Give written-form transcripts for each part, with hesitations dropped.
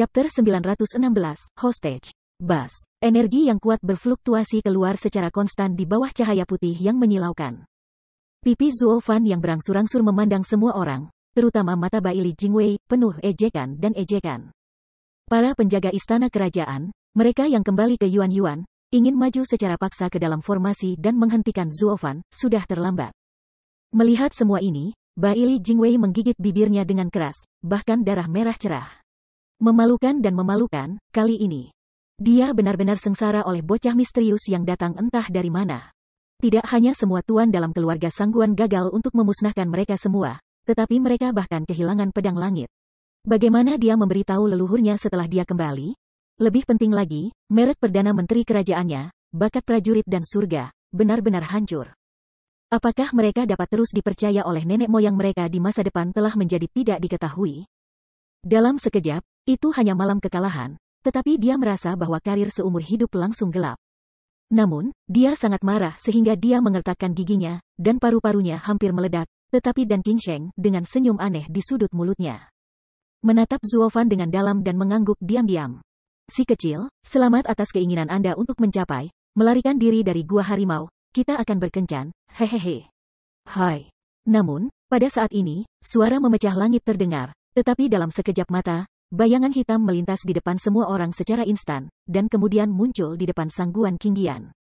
Chapter 916, Hostage. Bas. Energi yang kuat berfluktuasi keluar secara konstan di bawah cahaya putih yang menyilaukan. Pipi Zuo Fan yang berangsur-angsur memandang semua orang, terutama mata Bai Li Jingwei, penuh ejekan dan ejekan. Para penjaga istana kerajaan, mereka yang kembali ke Yuan Yuan, ingin maju secara paksa ke dalam formasi dan menghentikan Zuo Fan, sudah terlambat. Melihat semua ini, Bai Li Jingwei menggigit bibirnya dengan keras, bahkan darah merah cerah. Memalukan dan memalukan, kali ini. Dia benar-benar sengsara oleh bocah misterius yang datang entah dari mana. Tidak hanya semua tuan dalam keluarga Sangguan gagal untuk memusnahkan mereka semua, tetapi mereka bahkan kehilangan pedang langit. Bagaimana dia memberitahu leluhurnya setelah dia kembali? Lebih penting lagi, merek Perdana Menteri kerajaannya, bakat prajurit dan surga, benar-benar hancur. Apakah mereka dapat terus dipercaya oleh nenek moyang mereka di masa depan telah menjadi tidak diketahui? Dalam sekejap, itu hanya malam kekalahan, tetapi dia merasa bahwa karir seumur hidup langsung gelap. Namun, dia sangat marah sehingga dia mengertakkan giginya, dan paru-parunya hampir meledak, tetapi Dan Qingsheng dengan senyum aneh di sudut mulutnya. Menatap Zuo Fan dengan dalam dan mengangguk diam-diam. Si kecil, selamat atas keinginan Anda untuk mencapai, melarikan diri dari gua harimau, kita akan berkencan, hehehe. Hai. Namun, pada saat ini, suara memecah langit terdengar, tetapi dalam sekejap mata, bayangan hitam melintas di depan semua orang secara instan, dan kemudian muncul di depan Sangguan Qingyan.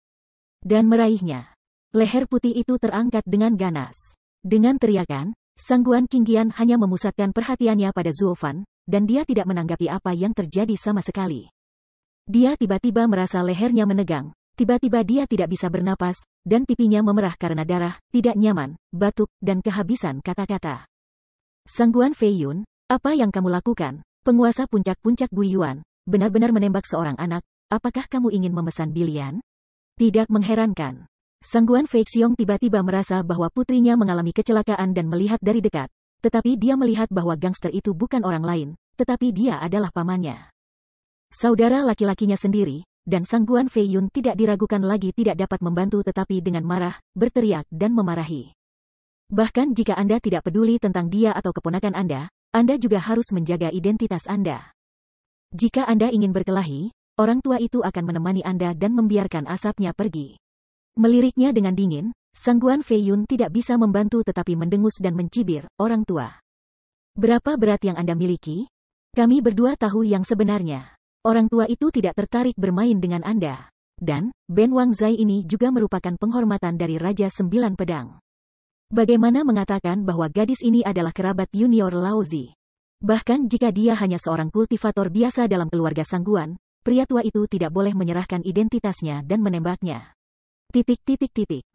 Dan meraihnya. Leher putih itu terangkat dengan ganas. Dengan teriakan, Sangguan Qingyan hanya memusatkan perhatiannya pada Zuo Fan, dan dia tidak menanggapi apa yang terjadi sama sekali. Dia tiba-tiba merasa lehernya menegang, tiba-tiba dia tidak bisa bernapas, dan pipinya memerah karena darah, tidak nyaman, batuk, dan kehabisan kata-kata. Sangguan Fei Yun, apa yang kamu lakukan? Penguasa puncak-puncak Guiyuan, benar-benar menembak seorang anak, apakah kamu ingin memesan bilian? Tidak mengherankan. Sangguan Fei Xiong tiba-tiba merasa bahwa putrinya mengalami kecelakaan dan melihat dari dekat, tetapi dia melihat bahwa gangster itu bukan orang lain, tetapi dia adalah pamannya. Saudara laki-lakinya sendiri, dan Sangguan Fei Yun tidak diragukan lagi tidak dapat membantu tetapi dengan marah, berteriak dan memarahi. Bahkan jika Anda tidak peduli tentang dia atau keponakan Anda juga harus menjaga identitas Anda. Jika Anda ingin berkelahi, orang tua itu akan menemani Anda dan membiarkan asapnya pergi. Meliriknya dengan dingin, Sangguan Fei Yun tidak bisa membantu tetapi mendengus dan mencibir, orang tua. Berapa berat yang Anda miliki? Kami berdua tahu yang sebenarnya. Orang tua itu tidak tertarik bermain dengan Anda. Dan, Ben Wang Zai ini juga merupakan penghormatan dari Raja Sembilan Pedang. Bagaimana mengatakan bahwa gadis ini adalah kerabat junior Lao Zi? Bahkan jika dia hanya seorang kultivator biasa dalam keluarga Sangguan, pria tua itu tidak boleh menyerahkan identitasnya dan menembaknya.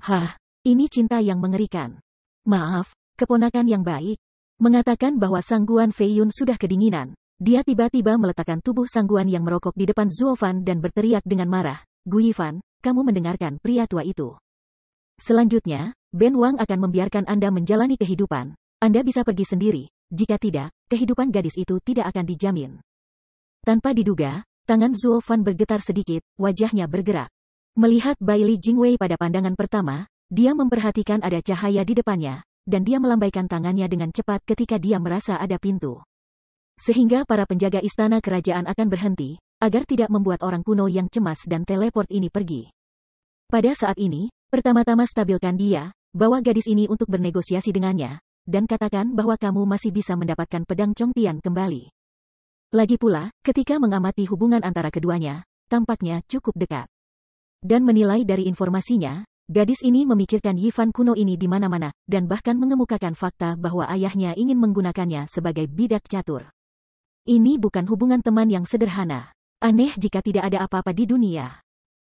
Hah, ini cinta yang mengerikan. Maaf, keponakan yang baik. Mengatakan bahwa Sangguan Fei Yun sudah kedinginan, dia tiba-tiba meletakkan tubuh Sangguan yang merokok di depan Zuo Fan dan berteriak dengan marah, Gui Fan, kamu mendengarkan pria tua itu? Selanjutnya, Ben Wang akan membiarkan Anda menjalani kehidupan. Anda bisa pergi sendiri, jika tidak, kehidupan gadis itu tidak akan dijamin. Tanpa diduga, tangan Zuo Fan bergetar sedikit, wajahnya bergerak. Melihat Bai Li Jingwei pada pandangan pertama, dia memperhatikan ada cahaya di depannya, dan dia melambaikan tangannya dengan cepat ketika dia merasa ada pintu. Sehingga para penjaga istana kerajaan akan berhenti, agar tidak membuat orang kuno yang cemas dan teleport ini pergi. Pada saat ini, pertama-tama stabilkan dia, bawa gadis ini untuk bernegosiasi dengannya, dan katakan bahwa kamu masih bisa mendapatkan pedang Chongtian kembali. Lagi pula, ketika mengamati hubungan antara keduanya, tampaknya cukup dekat. Dan menilai dari informasinya, gadis ini memikirkan Yifan kuno ini di mana-mana, dan bahkan mengemukakan fakta bahwa ayahnya ingin menggunakannya sebagai bidak catur. Ini bukan hubungan teman yang sederhana. Aneh jika tidak ada apa-apa di dunia.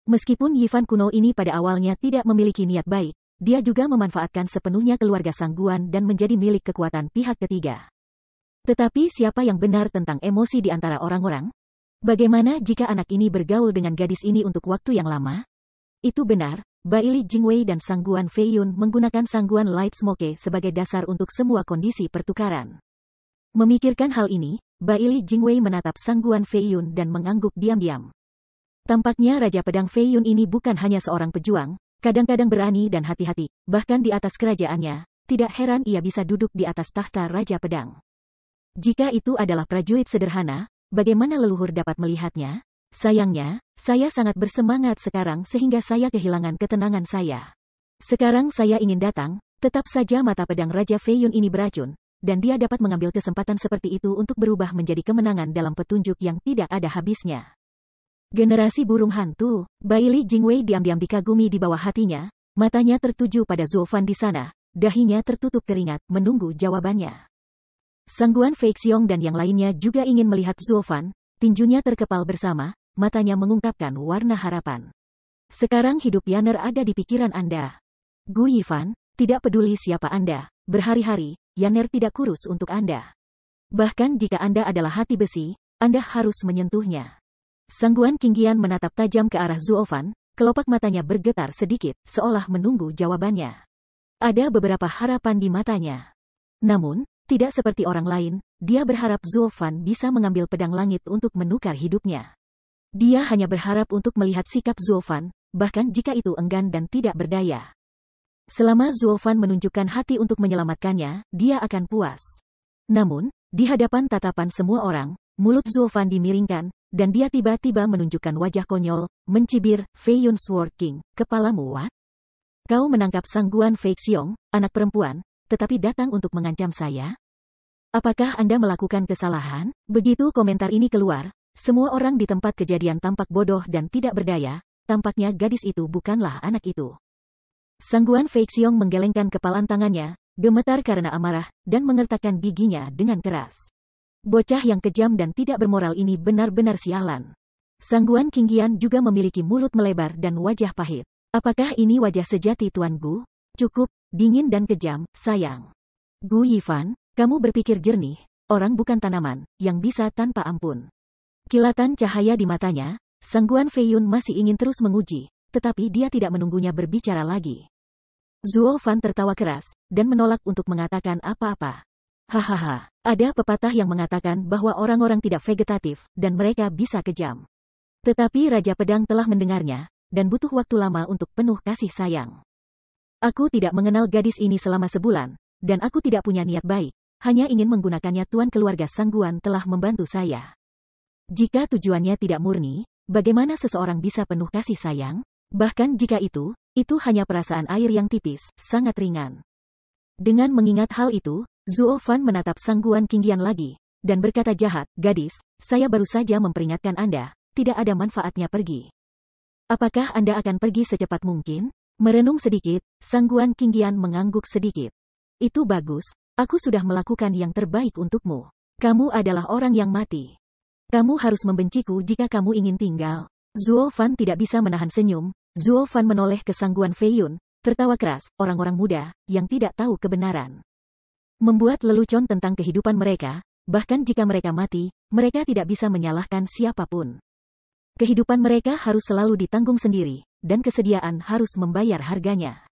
Meskipun Yifan kuno ini pada awalnya tidak memiliki niat baik, dia juga memanfaatkan sepenuhnya keluarga Sangguan dan menjadi milik kekuatan pihak ketiga. Tetapi siapa yang benar tentang emosi di antara orang-orang? Bagaimana jika anak ini bergaul dengan gadis ini untuk waktu yang lama? Itu benar, Bai Li Jingwei dan Sangguan Fei Yun menggunakan Sangguan Light Smoke sebagai dasar untuk semua kondisi pertukaran. Memikirkan hal ini, Bai Li Jingwei menatap Sangguan Fei Yun dan mengangguk diam-diam. Tampaknya Raja Pedang Fei Yun ini bukan hanya seorang pejuang, kadang-kadang berani dan hati-hati, bahkan di atas kerajaannya, tidak heran ia bisa duduk di atas tahta Raja Pedang. Jika itu adalah prajurit sederhana, bagaimana leluhur dapat melihatnya? Sayangnya, saya sangat bersemangat sekarang sehingga saya kehilangan ketenangan saya. Sekarang saya ingin datang, tetap saja mata pedang Raja Feiyun ini beracun, dan dia dapat mengambil kesempatan seperti itu untuk berubah menjadi kemenangan dalam petunjuk yang tidak ada habisnya. Generasi burung hantu, Baili Jingwei diam-diam dikagumi di bawah hatinya, matanya tertuju pada Zuo Fan di sana, dahinya tertutup keringat menunggu jawabannya. Sangguan Fei Xiong dan yang lainnya juga ingin melihat Zuo Fan, tinjunya terkepal bersama, matanya mengungkapkan warna harapan. Sekarang hidup Yaner ada di pikiran Anda. Gu Yifan, tidak peduli siapa Anda, berhari-hari, Yaner tidak kurus untuk Anda. Bahkan jika Anda adalah hati besi, Anda harus menyentuhnya. Sangguan Qingqian menatap tajam ke arah Zuo Fan, kelopak matanya bergetar sedikit, seolah menunggu jawabannya. Ada beberapa harapan di matanya. Namun, tidak seperti orang lain, dia berharap Zuo Fan bisa mengambil pedang langit untuk menukar hidupnya. Dia hanya berharap untuk melihat sikap Zuo Fan, bahkan jika itu enggan dan tidak berdaya. Selama Zuo Fan menunjukkan hati untuk menyelamatkannya, dia akan puas. Namun, di hadapan tatapan semua orang, mulut Zuo Fan dimiringkan, dan dia tiba-tiba menunjukkan wajah konyol, mencibir, Feiyun Sword King, kepalamu what? Kau menangkap Sangguan Fei Xiong, anak perempuan, tetapi datang untuk mengancam saya? Apakah Anda melakukan kesalahan? Begitu komentar ini keluar, semua orang di tempat kejadian tampak bodoh dan tidak berdaya, tampaknya gadis itu bukanlah anak itu. Sangguan Fei Xiong menggelengkan kepalan tangannya, gemetar karena amarah, dan mengertakkan giginya dengan keras. Bocah yang kejam dan tidak bermoral ini benar-benar sialan. Sangguan Qingqian juga memiliki mulut melebar dan wajah pahit. Apakah ini wajah sejati Tuan Gu? Cukup, dingin dan kejam, sayang. Gu Yifan, kamu berpikir jernih, orang bukan tanaman, yang bisa tanpa ampun. Kilatan cahaya di matanya, Sangguan Feiyun masih ingin terus menguji, tetapi dia tidak menunggunya berbicara lagi. Zuo Fan tertawa keras, dan menolak untuk mengatakan apa-apa. Hahaha, ada pepatah yang mengatakan bahwa orang-orang tidak vegetatif, dan mereka bisa kejam. Tetapi Raja Pedang telah mendengarnya, dan butuh waktu lama untuk penuh kasih sayang. Aku tidak mengenal gadis ini selama sebulan, dan aku tidak punya niat baik, hanya ingin menggunakannya. Tuan keluarga Sangguan telah membantu saya. Jika tujuannya tidak murni, bagaimana seseorang bisa penuh kasih sayang? Bahkan jika itu hanya perasaan air yang tipis, sangat ringan. Dengan mengingat hal itu, Zuo Fan menatap Sangguan Qingqian lagi, dan berkata jahat, gadis, saya baru saja memperingatkan Anda, tidak ada manfaatnya pergi. Apakah Anda akan pergi secepat mungkin? Merenung sedikit, Sangguan Qingqian mengangguk sedikit. Itu bagus, aku sudah melakukan yang terbaik untukmu. Kamu adalah orang yang mati. Kamu harus membenciku jika kamu ingin tinggal. Zuo Fan tidak bisa menahan senyum. Zuo Fan menoleh ke Sangguan Feiyun, tertawa keras, orang-orang muda, yang tidak tahu kebenaran. Membuat lelucon tentang kehidupan mereka, bahkan jika mereka mati, mereka tidak bisa menyalahkan siapapun. Kehidupan mereka harus selalu ditanggung sendiri, dan kesediaan harus membayar harganya.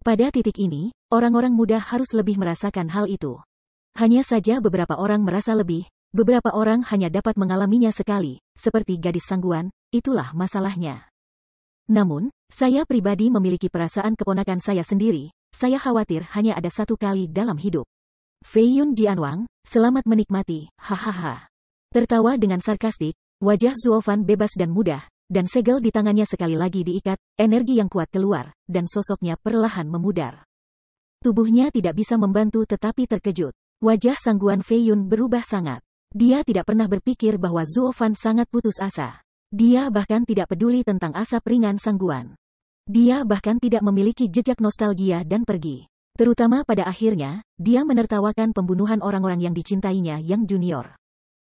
Pada titik ini, orang-orang muda harus lebih merasakan hal itu. Hanya saja beberapa orang merasa lebih, beberapa orang hanya dapat mengalaminya sekali, seperti gadis Sangguan, itulah masalahnya. Namun, saya pribadi memiliki perasaan keponakan saya sendiri, saya khawatir hanya ada satu kali dalam hidup. Feiyun Jianwang, selamat menikmati, hahaha. Tertawa dengan sarkastik, wajah Zuo Fan bebas dan mudah, dan segel di tangannya sekali lagi diikat, energi yang kuat keluar, dan sosoknya perlahan memudar. Tubuhnya tidak bisa membantu tetapi terkejut. Wajah Sangguan Feiyun berubah sangat. Dia tidak pernah berpikir bahwa Zuo Fan sangat putus asa. Dia bahkan tidak peduli tentang asap ringan Sangguan. Dia bahkan tidak memiliki jejak nostalgia dan pergi. Terutama pada akhirnya, dia menertawakan pembunuhan orang-orang yang dicintainya yang junior.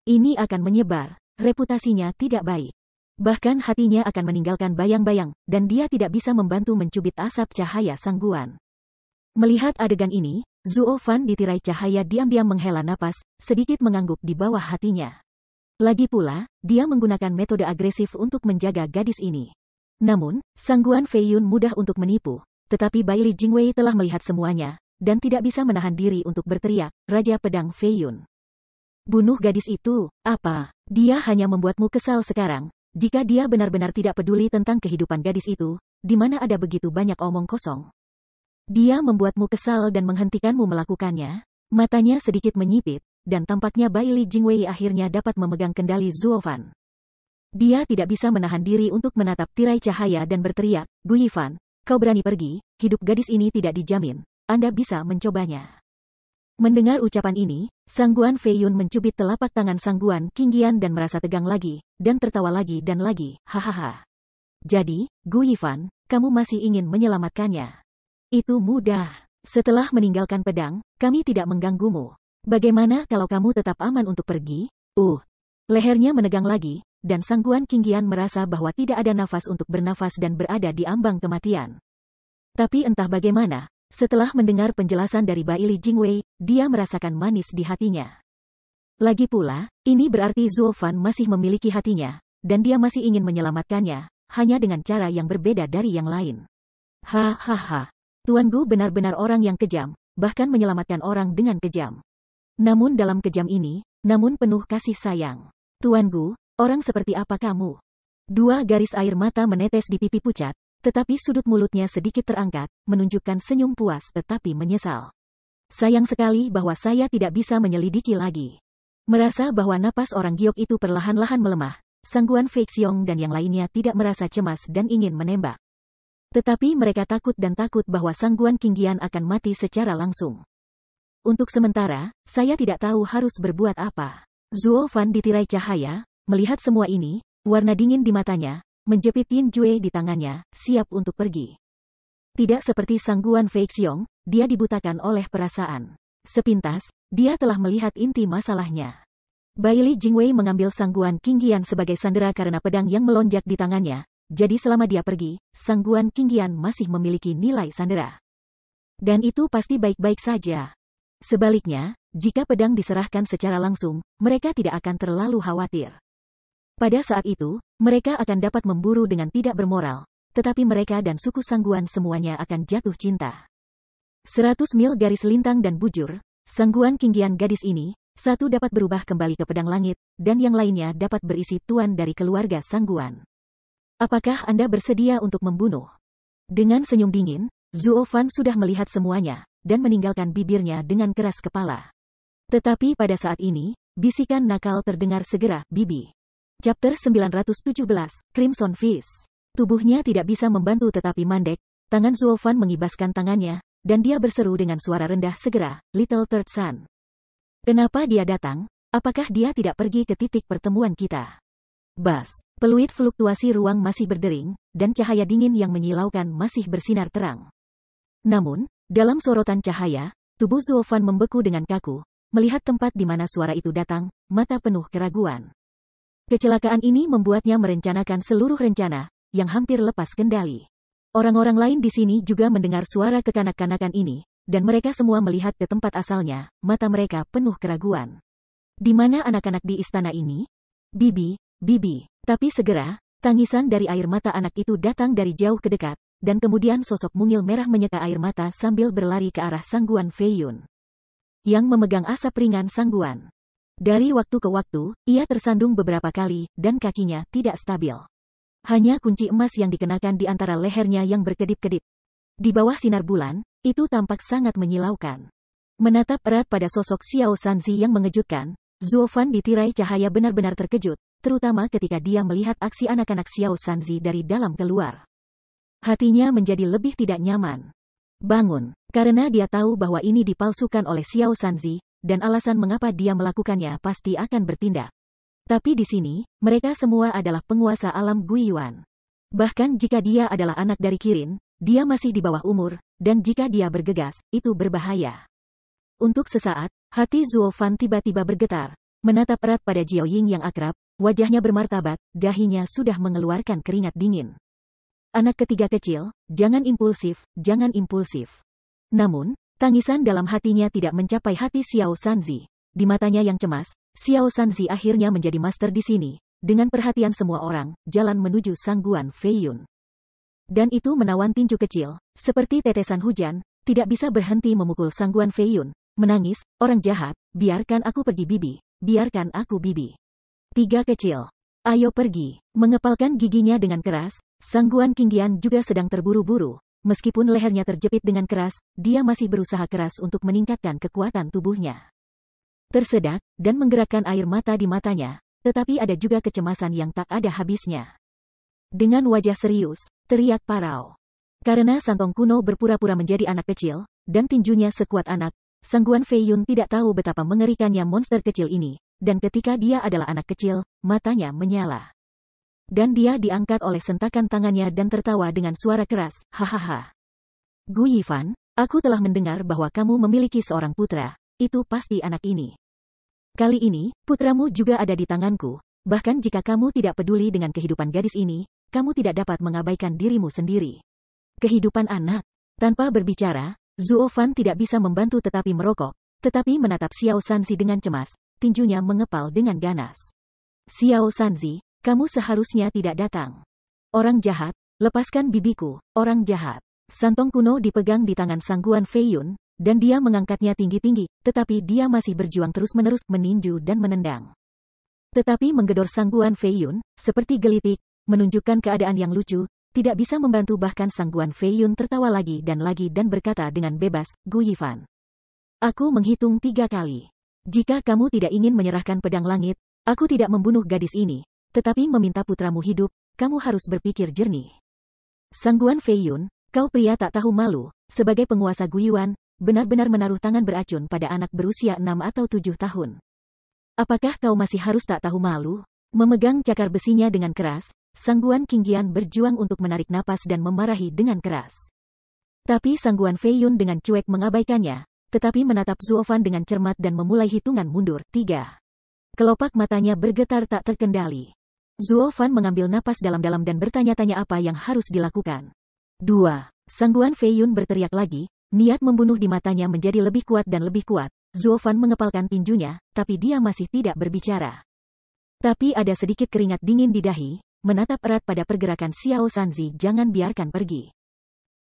Ini akan menyebar, reputasinya tidak baik. Bahkan hatinya akan meninggalkan bayang-bayang, dan dia tidak bisa membantu mencubit asap cahaya Sangguan. Melihat adegan ini, Zuo Fan ditirai cahaya diam-diam menghela napas, sedikit mengangguk di bawah hatinya. Lagi pula, dia menggunakan metode agresif untuk menjaga gadis ini. Namun, Sangguan Feiyun mudah untuk menipu, tetapi Baili Jingwei telah melihat semuanya, dan tidak bisa menahan diri untuk berteriak, Raja Pedang Feiyun. Bunuh gadis itu, apa? Dia hanya membuatmu kesal sekarang. Jika dia benar-benar tidak peduli tentang kehidupan gadis itu, di mana ada begitu banyak omong kosong. Dia membuatmu kesal dan menghentikanmu melakukannya. Matanya sedikit menyipit, dan tampaknya Bai Li Jingwei akhirnya dapat memegang kendali Zuo Fan. Dia tidak bisa menahan diri untuk menatap tirai cahaya dan berteriak, "Gu Yifan, kau berani pergi, hidup gadis ini tidak dijamin. Anda bisa mencobanya." Mendengar ucapan ini, Sangguan Fei Yun mencubit telapak tangan Sangguan Qingyan dan merasa tegang lagi, dan tertawa lagi dan lagi, hahaha. "Jadi, Gu Yifan, kamu masih ingin menyelamatkannya? Itu mudah. Setelah meninggalkan pedang, kami tidak mengganggumu. Bagaimana kalau kamu tetap aman untuk pergi?" Lehernya menegang lagi, dan Sangguan Qingyan merasa bahwa tidak ada nafas untuk bernafas dan berada di ambang kematian. Tapi entah bagaimana, setelah mendengar penjelasan dari Bai Li Jingwei, dia merasakan manis di hatinya. Lagi pula, ini berarti Zuo Fan masih memiliki hatinya, dan dia masih ingin menyelamatkannya, hanya dengan cara yang berbeda dari yang lain. Hahaha. Tuan Gu benar-benar orang yang kejam, bahkan menyelamatkan orang dengan kejam. Namun dalam kejam ini, namun penuh kasih sayang. "Tuan Gu, orang seperti apa kamu?" Dua garis air mata menetes di pipi pucat, tetapi sudut mulutnya sedikit terangkat, menunjukkan senyum puas tetapi menyesal. "Sayang sekali bahwa saya tidak bisa menyelidiki lagi." Merasa bahwa napas orang giok itu perlahan-lahan melemah, Sangguan Fei Xiong dan yang lainnya tidak merasa cemas dan ingin menembak. Tetapi mereka takut dan takut bahwa Sangguan Qingyan akan mati secara langsung. "Untuk sementara, saya tidak tahu harus berbuat apa." Zuo Fan ditirai cahaya, melihat semua ini, warna dingin di matanya, menjepit Yin Jue di tangannya, siap untuk pergi. Tidak seperti Sangguan Fei Xiong, dia dibutakan oleh perasaan. Sepintas, dia telah melihat inti masalahnya. Bai Li Jingwei mengambil Sangguan Qingyan sebagai sandera karena pedang yang melonjak di tangannya, jadi selama dia pergi, Sangguan Qingyan masih memiliki nilai sandera. Dan itu pasti baik-baik saja. Sebaliknya, jika pedang diserahkan secara langsung, mereka tidak akan terlalu khawatir. Pada saat itu, mereka akan dapat memburu dengan tidak bermoral, tetapi mereka dan suku Sangguan semuanya akan jatuh cinta. 100 mil garis lintang dan bujur, Sangguan Qingyan gadis ini, satu dapat berubah kembali ke pedang langit, dan yang lainnya dapat berisi tuan dari keluarga Sangguan. "Apakah Anda bersedia untuk membunuh?" Dengan senyum dingin, Zuo Fan sudah melihat semuanya, dan meninggalkan bibirnya dengan keras kepala. Tetapi pada saat ini, bisikan nakal terdengar segera, "Bibi." Chapter 917, Crimson Fist. Tubuhnya tidak bisa membantu tetapi mandek, tangan Zuo Fan mengibaskan tangannya, dan dia berseru dengan suara rendah segera, "Little Third Son. Kenapa dia datang? Apakah dia tidak pergi ke titik pertemuan kita?" Bas, peluit fluktuasi ruang masih berdering, dan cahaya dingin yang menyilaukan masih bersinar terang. Namun, dalam sorotan cahaya, tubuh Zuo Fan membeku dengan kaku, melihat tempat di mana suara itu datang, mata penuh keraguan. Kecelakaan ini membuatnya merencanakan seluruh rencana, yang hampir lepas kendali. Orang-orang lain di sini juga mendengar suara kekanak-kanakan ini, dan mereka semua melihat ke tempat asalnya, mata mereka penuh keraguan. Di mana anak-anak di istana ini? "Bibi, Bibi." Tapi segera, tangisan dari air mata anak itu datang dari jauh ke dekat, dan kemudian sosok mungil merah menyeka air mata sambil berlari ke arah Sangguan Fei Yun, yang memegang asap ringan Sangguan. Dari waktu ke waktu, ia tersandung beberapa kali, dan kakinya tidak stabil. Hanya kunci emas yang dikenakan di antara lehernya yang berkedip-kedip. Di bawah sinar bulan, itu tampak sangat menyilaukan. Menatap erat pada sosok Xiao Sanzi yang mengejutkan, Zuo Fan ditirai cahaya benar-benar terkejut, terutama ketika dia melihat aksi anak-anak Xiao Sanzi dari dalam keluar. Hatinya menjadi lebih tidak nyaman. Bangun, karena dia tahu bahwa ini dipalsukan oleh Xiao Sanzi, dan alasan mengapa dia melakukannya pasti akan bertindak. Tapi di sini, mereka semua adalah penguasa alam Guiyuan. Bahkan jika dia adalah anak dari Kirin, dia masih di bawah umur, dan jika dia bergegas, itu berbahaya. Untuk sesaat, hati Zuo Fan tiba-tiba bergetar, menatap erat pada Jiao Ying yang akrab, wajahnya bermartabat, dahinya sudah mengeluarkan keringat dingin. "Anak ketiga kecil, jangan impulsif, jangan impulsif." Namun, tangisan dalam hatinya tidak mencapai hati Xiao Sanzi. Di matanya yang cemas, Xiao Sanzi akhirnya menjadi master di sini, dengan perhatian semua orang, jalan menuju Sangguan Fei Yun. Dan itu menawan tinju kecil, seperti tetesan hujan, tidak bisa berhenti memukul Sangguan Fei Yun, menangis, "Orang jahat, biarkan aku pergi Bibi, biarkan aku Bibi. Tiga kecil. Ayo pergi." Mengepalkan giginya dengan keras, Sangguan Qingyan juga sedang terburu-buru. Meskipun lehernya terjepit dengan keras, dia masih berusaha keras untuk meningkatkan kekuatan tubuhnya. tersedak, dan menggerakkan air mata di matanya, tetapi ada juga kecemasan yang tak ada habisnya. Dengan wajah serius, teriak Parao. Karena Santong kuno berpura-pura menjadi anak kecil, dan tinjunya sekuat anak, Sang Guan Fei Yun tidak tahu betapa mengerikannya monster kecil ini, dan ketika dia adalah anak kecil, matanya menyala. Dan dia diangkat oleh sentakan tangannya dan tertawa dengan suara keras, hahaha. Gu Yifan, aku telah mendengar bahwa kamu memiliki seorang putra, itu pasti anak ini. Kali ini, putramu juga ada di tanganku, bahkan jika kamu tidak peduli dengan kehidupan gadis ini, kamu tidak dapat mengabaikan dirimu sendiri. Kehidupan anak. Tanpa berbicara, Zuo Fan tidak bisa membantu tetapi merokok, tetapi menatap Xiao Sanzi dengan cemas, tinjunya mengepal dengan ganas. Xiao Sanzi, kamu seharusnya tidak datang. Orang jahat, lepaskan bibiku, orang jahat. Santong kuno dipegang di tangan Sang Guan Fei Yun, dan dia mengangkatnya tinggi-tinggi, tetapi dia masih berjuang terus-menerus meninju dan menendang. Tetapi menggedor Sang Guan Fei Yun, seperti gelitik, menunjukkan keadaan yang lucu, tidak bisa membantu bahkan Sang Guan Fei Yun tertawa lagi dan berkata dengan bebas, Gu Yifan. Aku menghitung 3 kali. Jika kamu tidak ingin menyerahkan pedang langit, aku tidak membunuh gadis ini, tetapi meminta putramu hidup, kamu harus berpikir jernih. Sang Guan Fei Yun, kau pria tak tahu malu, sebagai penguasa Guiyuan, benar-benar menaruh tangan beracun pada anak berusia 6 atau 7 tahun. Apakah kau masih harus tak tahu malu? Memegang cakar besinya dengan keras, Sang Guan Qingyan berjuang untuk menarik napas dan memarahi dengan keras. Tapi Sang Guan Fei Yun dengan cuek mengabaikannya, tetapi menatap Zuo Fan dengan cermat dan memulai hitungan mundur. 3. Kelopak matanya bergetar tak terkendali. Zuo Fan mengambil napas dalam-dalam dan bertanya-tanya apa yang harus dilakukan. 2. Sang Guan Fei Yun berteriak lagi, niat membunuh di matanya menjadi lebih kuat dan lebih kuat. Zuo Fan mengepalkan tinjunya, tapi dia masih tidak berbicara. Tapi ada sedikit keringat dingin di dahi, menatap erat pada pergerakan Xiao Sanzi, jangan biarkan pergi.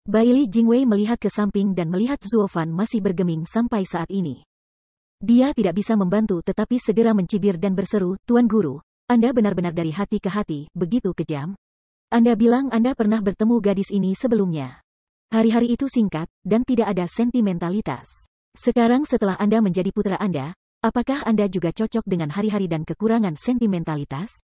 Baili Jingwei melihat ke samping dan melihat Zuo Fan masih bergeming sampai saat ini. Dia tidak bisa membantu tetapi segera mencibir dan berseru, Tuan Guru, Anda benar-benar dari hati ke hati, begitu kejam. Anda bilang Anda pernah bertemu gadis ini sebelumnya. Hari-hari itu singkat, dan tidak ada sentimentalitas. Sekarang setelah Anda menjadi putra Anda, apakah Anda juga cocok dengan hari-hari dan kekurangan sentimentalitas?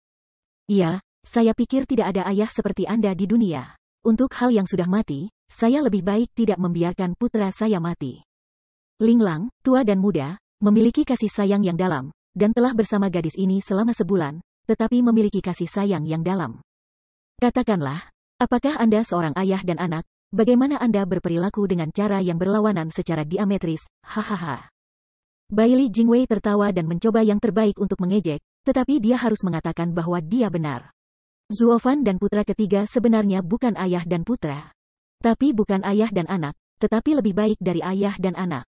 Iya, saya pikir tidak ada ayah seperti Anda di dunia. Untuk hal yang sudah mati, saya lebih baik tidak membiarkan putra saya mati. Ling Lang, tua dan muda, memiliki kasih sayang yang dalam, dan telah bersama gadis ini selama sebulan, tetapi memiliki kasih sayang yang dalam. Katakanlah, apakah Anda seorang ayah dan anak, bagaimana Anda berperilaku dengan cara yang berlawanan secara diametris, hahaha. Baili Jingwei tertawa dan mencoba yang terbaik untuk mengejek, tetapi dia harus mengatakan bahwa dia benar. Zuo Fan dan putra ketiga sebenarnya bukan ayah dan putra. Tapi bukan ayah dan anak, tetapi lebih baik dari ayah dan anak.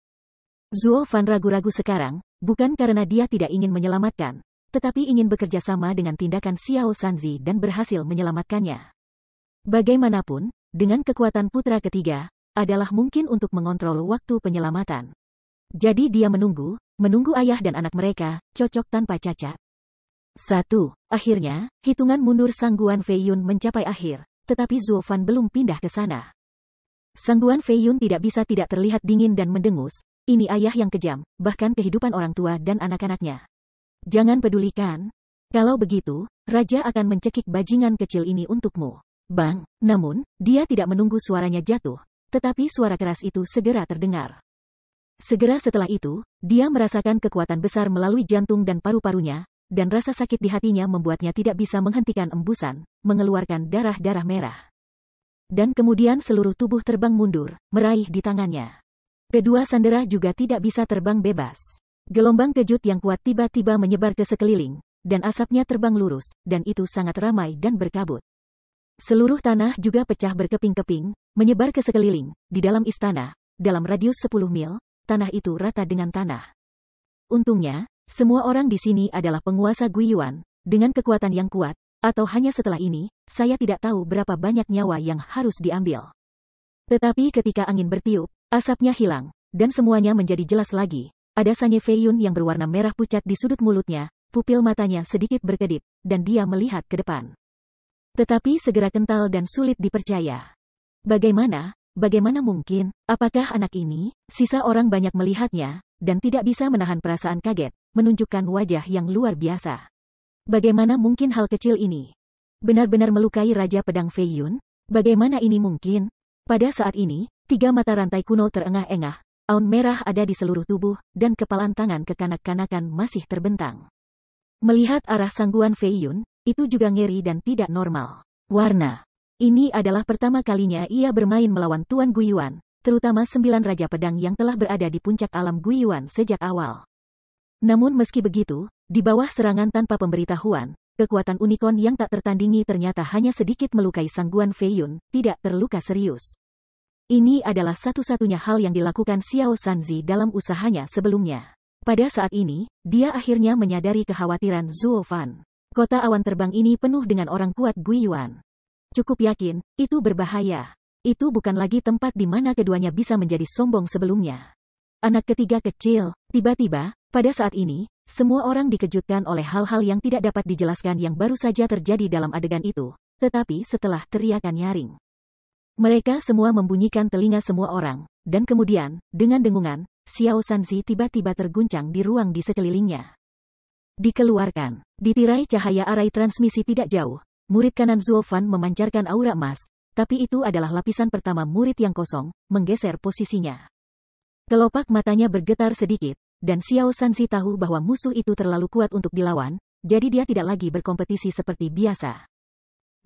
Zuo Fan ragu-ragu sekarang, bukan karena dia tidak ingin menyelamatkan, tetapi ingin bekerja sama dengan tindakan Xiao Sanzi dan berhasil menyelamatkannya. Bagaimanapun, dengan kekuatan putra ketiga, adalah mungkin untuk mengontrol waktu penyelamatan. Jadi dia menunggu ayah dan anak mereka, cocok tanpa cacat. 1. Akhirnya, hitungan mundur Sang Guan Fei Yun mencapai akhir, tetapi Zuo Fan belum pindah ke sana. Sang Guan Fei Yun tidak bisa tidak terlihat dingin dan mendengus, ini ayah yang kejam, bahkan kehidupan orang tua dan anak-anaknya. Jangan pedulikan. Kalau begitu, Raja akan mencekik bajingan kecil ini untukmu. Bang, namun, dia tidak menunggu suaranya jatuh, tetapi suara keras itu segera terdengar. Segera setelah itu, dia merasakan kekuatan besar melalui jantung dan paru-parunya, dan rasa sakit di hatinya membuatnya tidak bisa menghentikan embusan, mengeluarkan darah-darah merah. Dan kemudian seluruh tubuh terbang mundur, meraih di tangannya. Kedua sandera juga tidak bisa terbang bebas. Gelombang kejut yang kuat tiba-tiba menyebar ke sekeliling, dan asapnya terbang lurus, dan itu sangat ramai dan berkabut. Seluruh tanah juga pecah berkeping-keping, menyebar ke sekeliling, di dalam istana, dalam radius 10 mil, tanah itu rata dengan tanah. Untungnya, semua orang di sini adalah penguasa Guiyuan, dengan kekuatan yang kuat, atau hanya setelah ini, saya tidak tahu berapa banyak nyawa yang harus diambil. Tetapi ketika angin bertiup, asapnya hilang, dan semuanya menjadi jelas lagi. Ada Sanye Fei Yun yang berwarna merah pucat di sudut mulutnya, pupil matanya sedikit berkedip, dan dia melihat ke depan. Tetapi segera kental dan sulit dipercaya. Bagaimana mungkin? Apakah anak ini? Sisa orang banyak melihatnya, dan tidak bisa menahan perasaan kaget, menunjukkan wajah yang luar biasa. Bagaimana mungkin hal kecil ini benar-benar melukai Raja Pedang Fei Yun? Bagaimana ini mungkin? Pada saat ini, 3 mata rantai kuno terengah-engah, aun merah ada di seluruh tubuh, dan kepalan tangan kekanak-kanakan masih terbentang. Melihat arah sangguan Fei Yun, itu juga ngeri dan tidak normal. Warna. Ini adalah pertama kalinya ia bermain melawan Tuan Guiyuan, terutama 9 Raja Pedang yang telah berada di puncak alam Guiyuan sejak awal. Namun meski begitu, di bawah serangan tanpa pemberitahuan, kekuatan unicorn yang tak tertandingi ternyata hanya sedikit melukai sangguan Fei Yun, tidak terluka serius. Ini adalah satu-satunya hal yang dilakukan Xiao Sanzi dalam usahanya sebelumnya. Pada saat ini, dia akhirnya menyadari kekhawatiran Zuo Fan. Kota awan terbang ini penuh dengan orang kuat Guiyuan. Cukup yakin, itu berbahaya. Itu bukan lagi tempat di mana keduanya bisa menjadi sombong sebelumnya. Anak ketiga kecil, tiba-tiba, pada saat ini, semua orang dikejutkan oleh hal-hal yang tidak dapat dijelaskan yang baru saja terjadi dalam adegan itu, tetapi setelah teriakan nyaring. Mereka semua membunyikan telinga semua orang, dan kemudian, dengan dengungan, Xiao Sanzi tiba-tiba terguncang di ruang di sekelilingnya. Dikeluarkan. Di tirai cahaya arai transmisi tidak jauh, murid kanan Zuo Fan memancarkan aura emas, tapi itu adalah lapisan pertama murid yang kosong, menggeser posisinya. Kelopak matanya bergetar sedikit, dan Xiao Sanzi tahu bahwa musuh itu terlalu kuat untuk dilawan, jadi dia tidak lagi berkompetisi seperti biasa.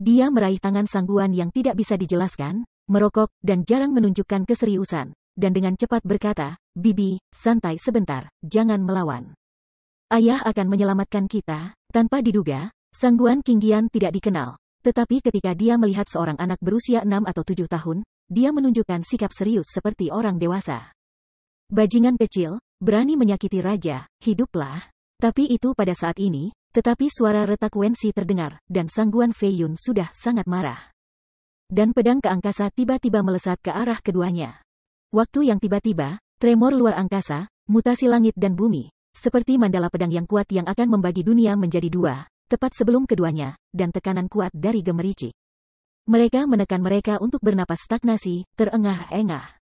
Dia meraih tangan sangguan yang tidak bisa dijelaskan, merokok, dan jarang menunjukkan keseriusan, dan dengan cepat berkata, "Bibi, santai sebentar, jangan melawan. Ayah akan menyelamatkan kita." Tanpa diduga, sangguan Qingyan tidak dikenal, tetapi ketika dia melihat seorang anak berusia 6 atau 7 tahun, dia menunjukkan sikap serius seperti orang dewasa. Bajingan kecil, berani menyakiti raja, hiduplah. Tapi itu pada saat ini, tetapi suara retak Wensi terdengar, dan sangguan Fei Yun sudah sangat marah. Dan pedang ke angkasa tiba-tiba melesat ke arah keduanya. Waktu yang tiba-tiba, tremor luar angkasa, mutasi langit dan bumi, seperti mandala pedang yang kuat yang akan membagi dunia menjadi dua, tepat sebelum keduanya, dan tekanan kuat dari gemericik. Mereka menekan mereka untuk bernapas stagnasi, terengah-engah.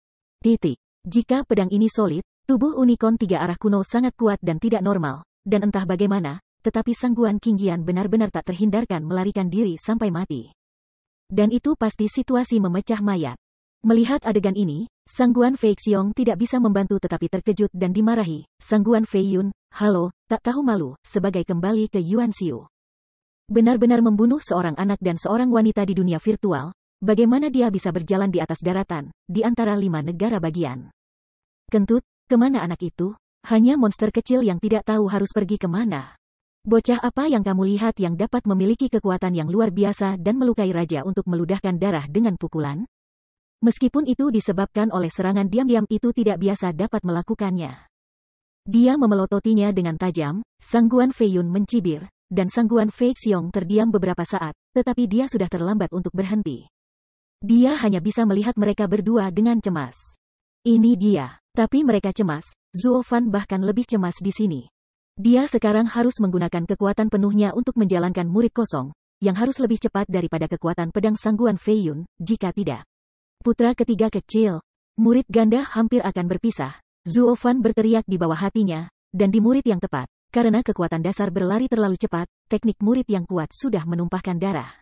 Jika pedang ini solid, tubuh unicorn 3 arah kuno sangat kuat dan tidak normal, dan entah bagaimana, tetapi sangguan Qingyan benar-benar tak terhindarkan melarikan diri sampai mati. Dan itu pasti situasi memecah mayat. Melihat adegan ini, sangguan Fei Xiong tidak bisa membantu tetapi terkejut dan dimarahi. Sangguan Fei Yun, halo, tak tahu malu, sebagai kembali ke Yuan Xiu. Benar-benar membunuh seorang anak dan seorang wanita di dunia virtual, bagaimana dia bisa berjalan di atas daratan, di antara 5 negara bagian? Kentut, kemana anak itu? Hanya monster kecil yang tidak tahu harus pergi kemana. Bocah apa yang kamu lihat yang dapat memiliki kekuatan yang luar biasa dan melukai raja untuk meludahkan darah dengan pukulan? Meskipun itu disebabkan oleh serangan diam-diam itu tidak biasa dapat melakukannya. Dia memelototinya dengan tajam, sangguan Fei Yun mencibir, dan sangguan Fei Xiong terdiam beberapa saat, tetapi dia sudah terlambat untuk berhenti. Dia hanya bisa melihat mereka berdua dengan cemas. Ini dia. Tapi mereka cemas, Zuo Fan bahkan lebih cemas di sini. Dia sekarang harus menggunakan kekuatan penuhnya untuk menjalankan murid kosong, yang harus lebih cepat daripada kekuatan pedang sangguan Fei Yun, jika tidak. Putra ketiga kecil, murid ganda hampir akan berpisah. Zuo Fan berteriak di bawah hatinya, dan di murid yang tepat, karena kekuatan dasar berlari terlalu cepat, teknik murid yang kuat sudah menumpahkan darah.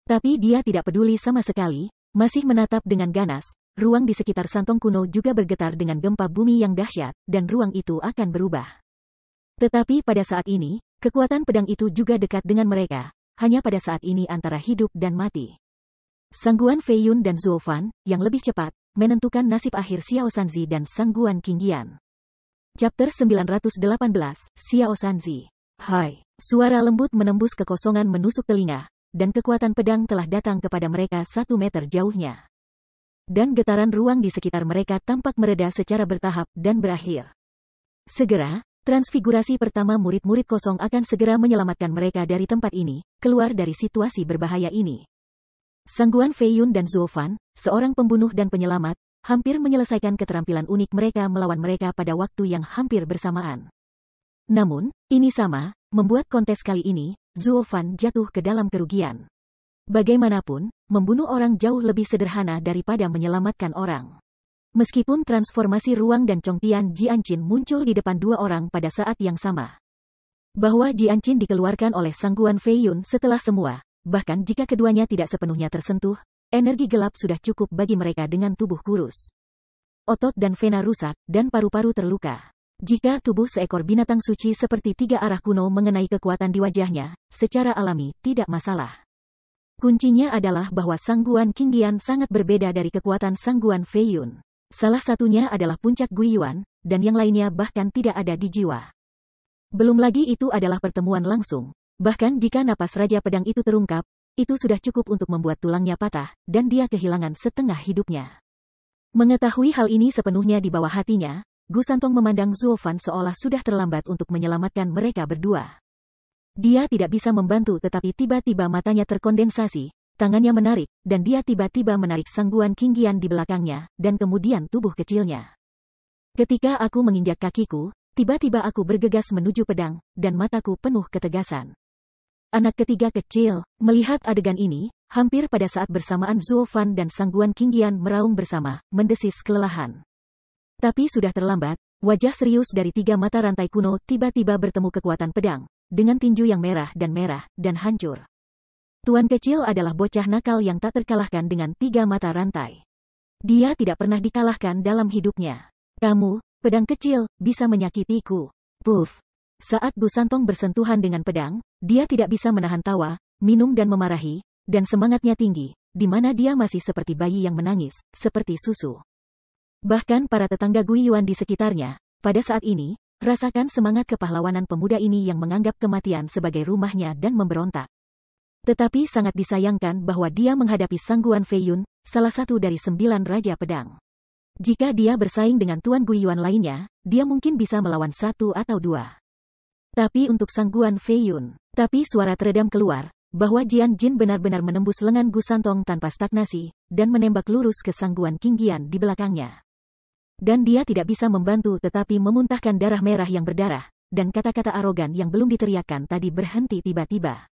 Tapi dia tidak peduli sama sekali, masih menatap dengan ganas. Ruang di sekitar Santong kuno juga bergetar dengan gempa bumi yang dahsyat, dan ruang itu akan berubah. Tetapi pada saat ini, kekuatan pedang itu juga dekat dengan mereka, hanya pada saat ini antara hidup dan mati. Sangguan Fei Yun dan Zuo Fan, yang lebih cepat, menentukan nasib akhir Xiao Sanzi dan sangguan Qingyan. Chapter 918, Xiao Sanzi. Hai, suara lembut menembus kekosongan menusuk telinga, dan kekuatan pedang telah datang kepada mereka 1 meter jauhnya. Dan getaran ruang di sekitar mereka tampak mereda secara bertahap dan berakhir. Segera, transfigurasi pertama murid-murid kosong akan segera menyelamatkan mereka dari tempat ini, keluar dari situasi berbahaya ini. Sangguan Fei Yun dan Zuo Fan, seorang pembunuh dan penyelamat, hampir menyelesaikan keterampilan unik mereka melawan mereka pada waktu yang hampir bersamaan. Namun, ini sama, membuat kontes kali ini, Zuo Fan jatuh ke dalam kerugian. Bagaimanapun, membunuh orang jauh lebih sederhana daripada menyelamatkan orang. Meskipun transformasi ruang dan Chongtian Jianchin muncul di depan dua orang pada saat yang sama. Bahwa Jianchin dikeluarkan oleh Sangguan Feiyun setelah semua, bahkan jika keduanya tidak sepenuhnya tersentuh, energi gelap sudah cukup bagi mereka dengan tubuh kurus. Otot dan vena rusak, dan paru-paru terluka. Jika tubuh seekor binatang suci seperti tiga arah kuno mengenai kekuatan di wajahnya, secara alami, tidak masalah. Kuncinya adalah bahwa Sangguan Qingdian sangat berbeda dari kekuatan Sangguan Feiyun. Salah satunya adalah puncak Guiyuan, dan yang lainnya bahkan tidak ada di jiwa. Belum lagi itu adalah pertemuan langsung. Bahkan jika napas Raja Pedang itu terungkap, itu sudah cukup untuk membuat tulangnya patah, dan dia kehilangan setengah hidupnya. Mengetahui hal ini sepenuhnya di bawah hatinya, Gu Santong memandang Zuo Fan seolah sudah terlambat untuk menyelamatkan mereka berdua. Dia tidak bisa membantu tetapi tiba-tiba matanya terkondensasi, tangannya menarik, dan dia tiba-tiba menarik Sangguan Qingdian di belakangnya, dan kemudian tubuh kecilnya. Ketika aku menginjak kakiku, tiba-tiba aku bergegas menuju pedang, dan mataku penuh ketegasan. Anak ketiga kecil, melihat adegan ini, hampir pada saat bersamaan Zuo Fan dan Sangguan Qingdian meraung bersama, mendesis kelelahan. Tapi sudah terlambat, wajah serius dari tiga mata rantai kuno tiba-tiba bertemu kekuatan pedang, dengan tinju yang merah, dan hancur. Tuan kecil adalah bocah nakal yang tak terkalahkan dengan tiga mata rantai. Dia tidak pernah dikalahkan dalam hidupnya. Kamu, pedang kecil, bisa menyakitiku. Puff. Saat Gu Santong bersentuhan dengan pedang, dia tidak bisa menahan tawa, minum dan memarahi, dan semangatnya tinggi, di mana dia masih seperti bayi yang menangis, seperti susu. Bahkan para tetangga Guiyuan di sekitarnya, pada saat ini, rasakan semangat kepahlawanan pemuda ini yang menganggap kematian sebagai rumahnya dan memberontak. Tetapi sangat disayangkan bahwa dia menghadapi Sangguan Feiyun, salah satu dari 9 Raja Pedang. Jika dia bersaing dengan Tuan Guiyuan lainnya, dia mungkin bisa melawan 1 atau 2. Tapi untuk Sangguan Feiyun, suara teredam keluar, bahwa Jian Jin benar-benar menembus lengan Gu Santong tanpa stagnasi, dan menembak lurus ke Sangguan Qingdian di belakangnya. Dan dia tidak bisa membantu tetapi memuntahkan darah merah yang berdarah, dan kata-kata arogan yang belum diteriakkan tadi berhenti tiba-tiba.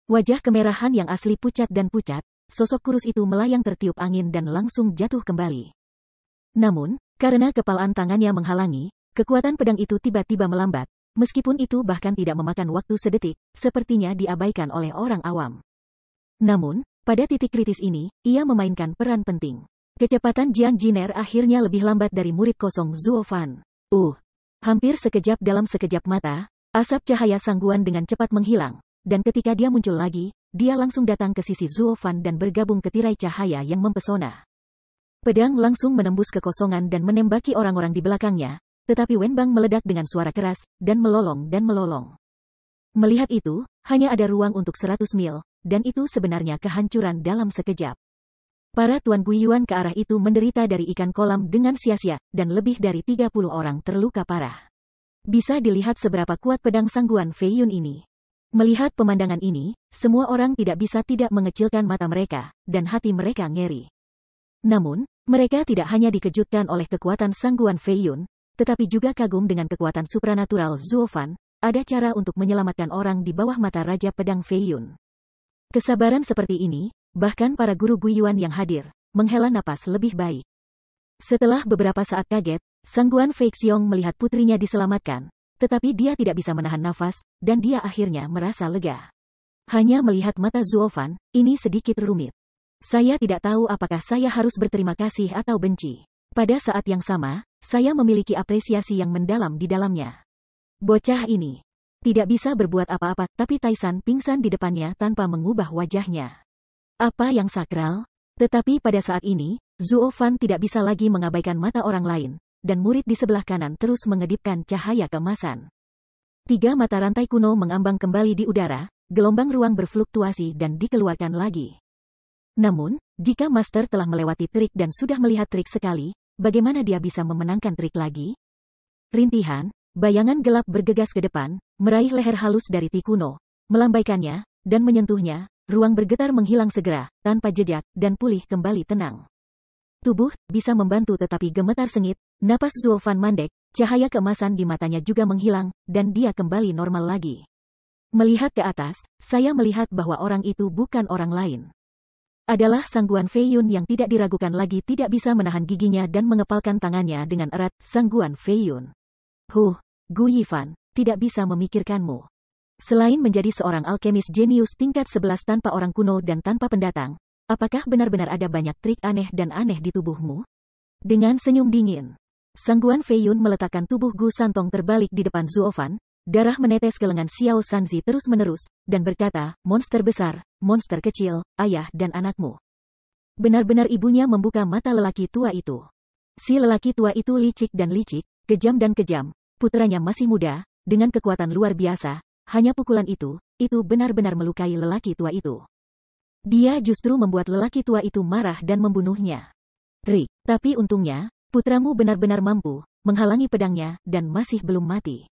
Wajah kemerahan yang asli pucat, sosok kurus itu melayang tertiup angin dan langsung jatuh kembali. Namun, karena kepalan tangannya menghalangi, kekuatan pedang itu tiba-tiba melambat, meskipun itu bahkan tidak memakan waktu sedetik, sepertinya diabaikan oleh orang awam. Namun, pada titik kritis ini, ia memainkan peran penting. Kecepatan Jian Jiner akhirnya lebih lambat dari murid kosong Zuo Fan. Hampir sekejap dalam sekejap mata, asap cahaya Sangguan dengan cepat menghilang. Dan ketika dia muncul lagi, dia langsung datang ke sisi Zuo Fan dan bergabung ke tirai cahaya yang mempesona. Pedang langsung menembus kekosongan dan menembaki orang-orang di belakangnya, tetapi Wenbang meledak dengan suara keras, dan melolong. Melihat itu, hanya ada ruang untuk 100 mil, dan itu sebenarnya kehancuran dalam sekejap. Para Tuan Guiyuan ke arah itu menderita dari ikan kolam dengan sia-sia, dan lebih dari 30 orang terluka parah. Bisa dilihat seberapa kuat pedang Sangguan Feiyun ini. Melihat pemandangan ini, semua orang tidak bisa tidak mengecilkan mata mereka, dan hati mereka ngeri. Namun, mereka tidak hanya dikejutkan oleh kekuatan Sangguan Feiyun, tetapi juga kagum dengan kekuatan supranatural Zuo Fan. Ada cara untuk menyelamatkan orang di bawah mata Raja Pedang Feiyun. Kesabaran seperti ini, bahkan para guru Guiyuan yang hadir, menghela napas lebih baik. Setelah beberapa saat kaget, Sangguan Feixiong melihat putrinya diselamatkan. Tetapi dia tidak bisa menahan nafas, dan dia akhirnya merasa lega. Hanya melihat mata Zuo Fan, ini sedikit rumit. Saya tidak tahu apakah saya harus berterima kasih atau benci. Pada saat yang sama, saya memiliki apresiasi yang mendalam di dalamnya. Bocah ini tidak bisa berbuat apa-apa, tapi Taisan pingsan di depannya tanpa mengubah wajahnya. Apa yang sakral? Tetapi pada saat ini, Zuo Fan tidak bisa lagi mengabaikan mata orang lain. Dan murid di sebelah kanan terus mengedipkan cahaya keemasan. 3 mata rantai kuno mengambang kembali di udara, gelombang ruang berfluktuasi dan dikeluarkan lagi. Namun, jika Master telah melewati trik dan sudah melihat trik sekali, bagaimana dia bisa memenangkan trik lagi? Rintihan, bayangan gelap bergegas ke depan, meraih leher halus dari Ti kuno, melambaikannya, dan menyentuhnya, ruang bergetar menghilang segera, tanpa jejak, dan pulih kembali tenang. Tubuh bisa membantu tetapi gemetar sengit, napas Zuo Fan mandek, cahaya keemasan di matanya juga menghilang, dan dia kembali normal lagi. Melihat ke atas, saya melihat bahwa orang itu bukan orang lain. adalah Sang Guan Fei Yun yang tidak diragukan lagi tidak bisa menahan giginya dan mengepalkan tangannya dengan erat. Sang Guan Fei Yun. Gu Yifan, tidak bisa memikirkanmu. Selain menjadi seorang alkemis jenius tingkat 11 tanpa orang kuno dan tanpa pendatang, apakah benar-benar ada banyak trik aneh dan aneh di tubuhmu? Dengan senyum dingin, Sang Guan Fei Yun meletakkan tubuh Gu Santong terbalik di depan Zuofan, darah menetes ke lengan Xiao Sanzi terus-menerus, dan berkata, monster besar, monster kecil, ayah dan anakmu. Benar-benar ibunya membuka mata lelaki tua itu. Si lelaki tua itu licik dan licik, kejam dan kejam, putranya masih muda, dengan kekuatan luar biasa. Hanya pukulan itu benar-benar melukai lelaki tua itu. Dia justru membuat lelaki tua itu marah dan membunuhnya. Trik, tapi untungnya, putramu benar-benar mampu menghalangi pedangnya dan masih belum mati.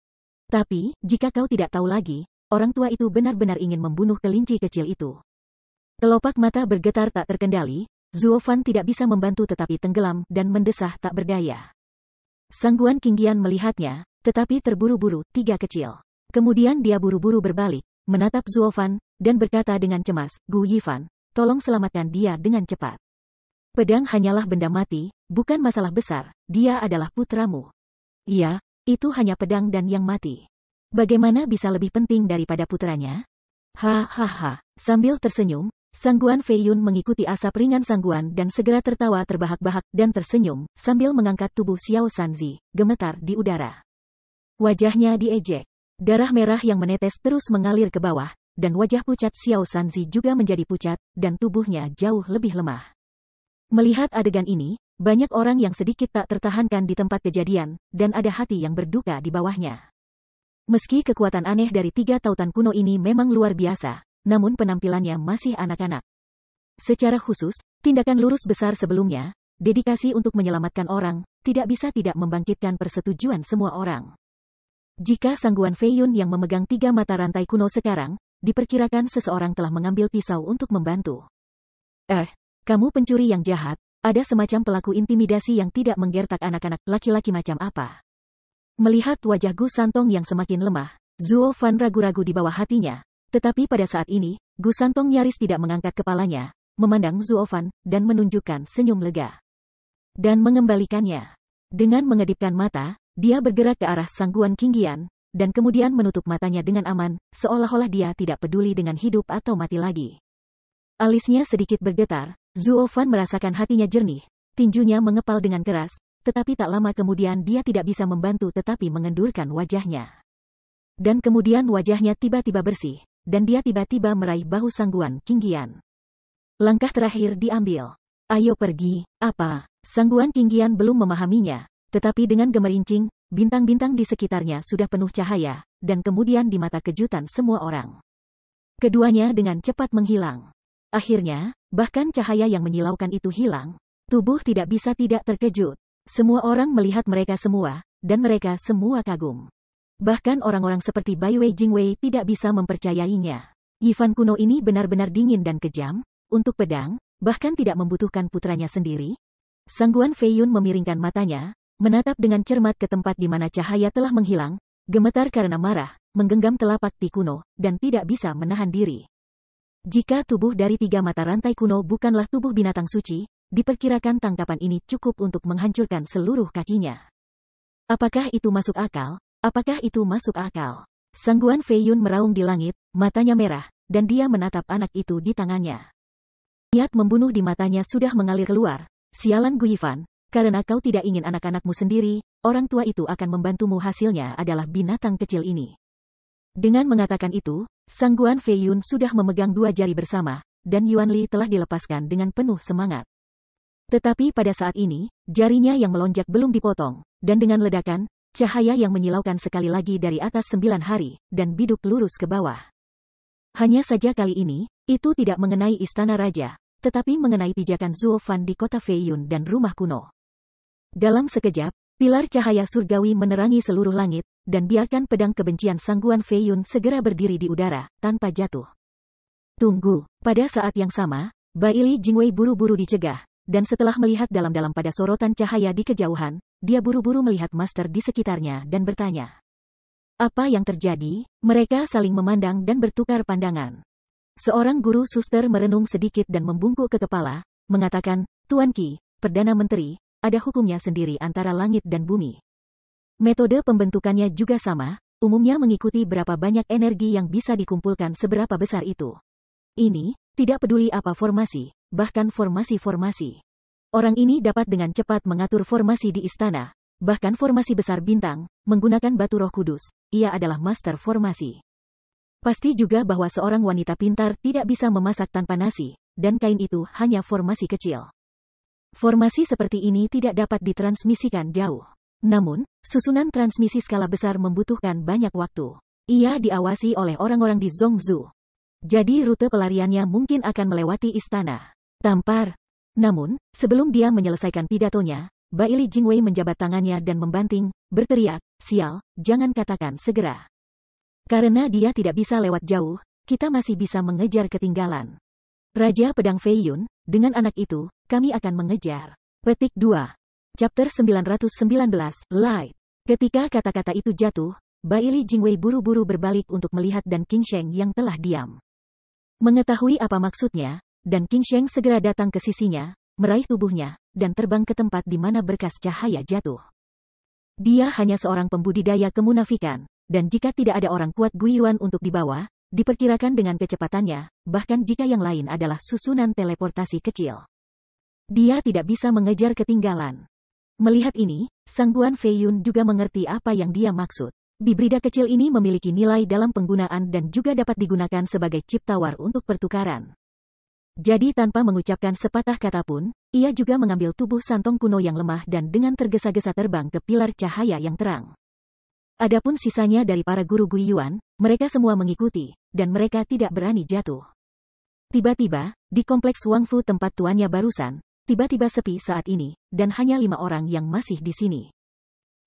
Tapi, jika kau tidak tahu lagi, orang tua itu benar-benar ingin membunuh kelinci kecil itu. Kelopak mata bergetar tak terkendali, Zuofan tidak bisa membantu tetapi tenggelam dan mendesah tak berdaya. Sang Guan Qingyan melihatnya, tetapi terburu-buru, tiga kecil. Kemudian dia buru-buru berbalik, menatap Zuofan, dan berkata dengan cemas, Gu Yifan, tolong selamatkan dia dengan cepat. Pedang hanyalah benda mati, bukan masalah besar, dia adalah putramu. Iya, itu hanya pedang dan yang mati. Bagaimana bisa lebih penting daripada putranya? Hahaha, sambil tersenyum, Sang Guan Fei Yun mengikuti asap ringan Sang Guan dan segera tertawa terbahak-bahak dan tersenyum, sambil mengangkat tubuh Xiao Sanzi, gemetar di udara. Wajahnya diejek. Darah merah yang menetes terus mengalir ke bawah, dan wajah pucat Xiao Sanzi juga menjadi pucat, dan tubuhnya jauh lebih lemah. Melihat adegan ini, banyak orang yang sedikit tak tertahankan di tempat kejadian, dan ada hati yang berduka di bawahnya. Meski kekuatan aneh dari tiga tautan kuno ini memang luar biasa, namun penampilannya masih anak-anak. Secara khusus, tindakan lurus besar sebelumnya, dedikasi untuk menyelamatkan orang, tidak bisa tidak membangkitkan persetujuan semua orang. Jika Sang Guan Fei Yun yang memegang tiga mata rantai kuno sekarang, diperkirakan seseorang telah mengambil pisau untuk membantu. Kamu pencuri yang jahat, ada semacam pelaku intimidasi yang tidak menggertak anak-anak laki-laki macam apa. Melihat wajah Gu Santong yang semakin lemah, Zuofan ragu-ragu di bawah hatinya, tetapi pada saat ini, Gu Santong nyaris tidak mengangkat kepalanya, memandang Zuofan, dan menunjukkan senyum lega. Dan mengembalikannya. Dengan mengedipkan mata, dia bergerak ke arah Sang Guan Qingyan, dan kemudian menutup matanya dengan aman, seolah-olah dia tidak peduli dengan hidup atau mati lagi. Alisnya sedikit bergetar, Zuofan merasakan hatinya jernih, tinjunya mengepal dengan keras, tetapi tak lama kemudian dia tidak bisa membantu tetapi mengendurkan wajahnya. Dan kemudian wajahnya tiba-tiba bersih, dan dia tiba-tiba meraih bahu Sang Guan Qingyan. Langkah terakhir diambil. Ayo pergi, apa? Sang Guan Qingyan belum memahaminya. Tetapi dengan gemerincing, bintang-bintang di sekitarnya sudah penuh cahaya, dan kemudian di mata kejutan semua orang. Keduanya dengan cepat menghilang. Akhirnya, bahkan cahaya yang menyilaukan itu hilang. Tubuh tidak bisa tidak terkejut. Semua orang melihat mereka semua, dan mereka semua kagum. Bahkan orang-orang seperti Bai Wei Jingwei tidak bisa mempercayainya. Yifan kuno ini benar-benar dingin dan kejam, untuk pedang, bahkan tidak membutuhkan putranya sendiri. Sang Guan Fei Yun memiringkan matanya, menatap dengan cermat ke tempat di mana cahaya telah menghilang, gemetar karena marah, menggenggam telapak ti kuno, dan tidak bisa menahan diri. Jika tubuh dari tiga mata rantai kuno bukanlah tubuh binatang suci, diperkirakan tangkapan ini cukup untuk menghancurkan seluruh kakinya. Apakah itu masuk akal? Apakah itu masuk akal? Sang Guan Fei Yun meraung di langit, matanya merah, dan dia menatap anak itu di tangannya. Niat membunuh di matanya sudah mengalir keluar. Sialan Gu Yifan, karena kau tidak ingin anak-anakmu sendiri, orang tua itu akan membantumu, hasilnya adalah binatang kecil ini. Dengan mengatakan itu, Sang Guan Fei Yun sudah memegang dua jari bersama, dan Yuan Li telah dilepaskan dengan penuh semangat. Tetapi pada saat ini, jarinya yang melonjak belum dipotong, dan dengan ledakan, cahaya yang menyilaukan sekali lagi dari atas 9 hari, dan biduk lurus ke bawah. Hanya saja kali ini, itu tidak mengenai istana raja, tetapi mengenai pijakan Zuofan di kota Fei Yun dan rumah kuno. Dalam sekejap, pilar cahaya surgawi menerangi seluruh langit, dan biarkan pedang kebencian Sang Guan Fei Yun segera berdiri di udara, tanpa jatuh. Tunggu, pada saat yang sama, Bai Li Jingwei buru-buru dicegah, dan setelah melihat dalam-dalam pada sorotan cahaya di kejauhan, dia buru-buru melihat master di sekitarnya dan bertanya. Apa yang terjadi? Mereka saling memandang dan bertukar pandangan. Seorang guru suster merenung sedikit dan membungkuk ke kepala, mengatakan, Tuan Qi, Perdana Menteri, ada hukumnya sendiri antara langit dan bumi. Metode pembentukannya juga sama, umumnya mengikuti berapa banyak energi yang bisa dikumpulkan seberapa besar itu. Ini, tidak peduli apa formasi, bahkan formasi-formasi. Orang ini dapat dengan cepat mengatur formasi di istana, bahkan formasi besar bintang, menggunakan batu roh kudus, ia adalah master formasi. Pasti juga bahwa seorang wanita pintar tidak bisa memasak tanpa nasi, dan kain itu hanya formasi kecil. Formasi seperti ini tidak dapat ditransmisikan jauh. Namun, susunan transmisi skala besar membutuhkan banyak waktu. Ia diawasi oleh orang-orang di Zhongzhou. Jadi rute pelariannya mungkin akan melewati istana. Tampar. Namun, sebelum dia menyelesaikan pidatonya, Baili Jingwei menjabat tangannya dan membanting, berteriak, sial, jangan katakan segera. Karena dia tidak bisa lewat jauh, kita masih bisa mengejar ketinggalan. Raja Pedang Fei Yun, dengan anak itu, kami akan mengejar. Petik 2. Chapter 919, Light. Ketika kata-kata itu jatuh, Baili Jingwei buru-buru berbalik untuk melihat Dan Qingsheng yang telah diam. Mengetahui apa maksudnya, Dan Qingsheng segera datang ke sisinya, meraih tubuhnya, dan terbang ke tempat di mana berkas cahaya jatuh. Dia hanya seorang pembudidaya kemunafikan, dan jika tidak ada orang kuat Guiyuan untuk dibawa, diperkirakan dengan kecepatannya, bahkan jika yang lain adalah susunan teleportasi kecil. Dia tidak bisa mengejar ketinggalan. Melihat ini, Sang Guan Fei Yun juga mengerti apa yang dia maksud. Bibrida kecil ini memiliki nilai dalam penggunaan dan juga dapat digunakan sebagai chip tawar untuk pertukaran. Jadi tanpa mengucapkan sepatah kata pun, ia juga mengambil tubuh Santong kuno yang lemah dan dengan tergesa-gesa terbang ke pilar cahaya yang terang. Adapun sisanya dari para guru Guiyuan, mereka semua mengikuti, dan mereka tidak berani jatuh. Tiba-tiba, di kompleks Wangfu tempat tuannya barusan, tiba-tiba sepi saat ini, dan hanya 5 orang yang masih di sini.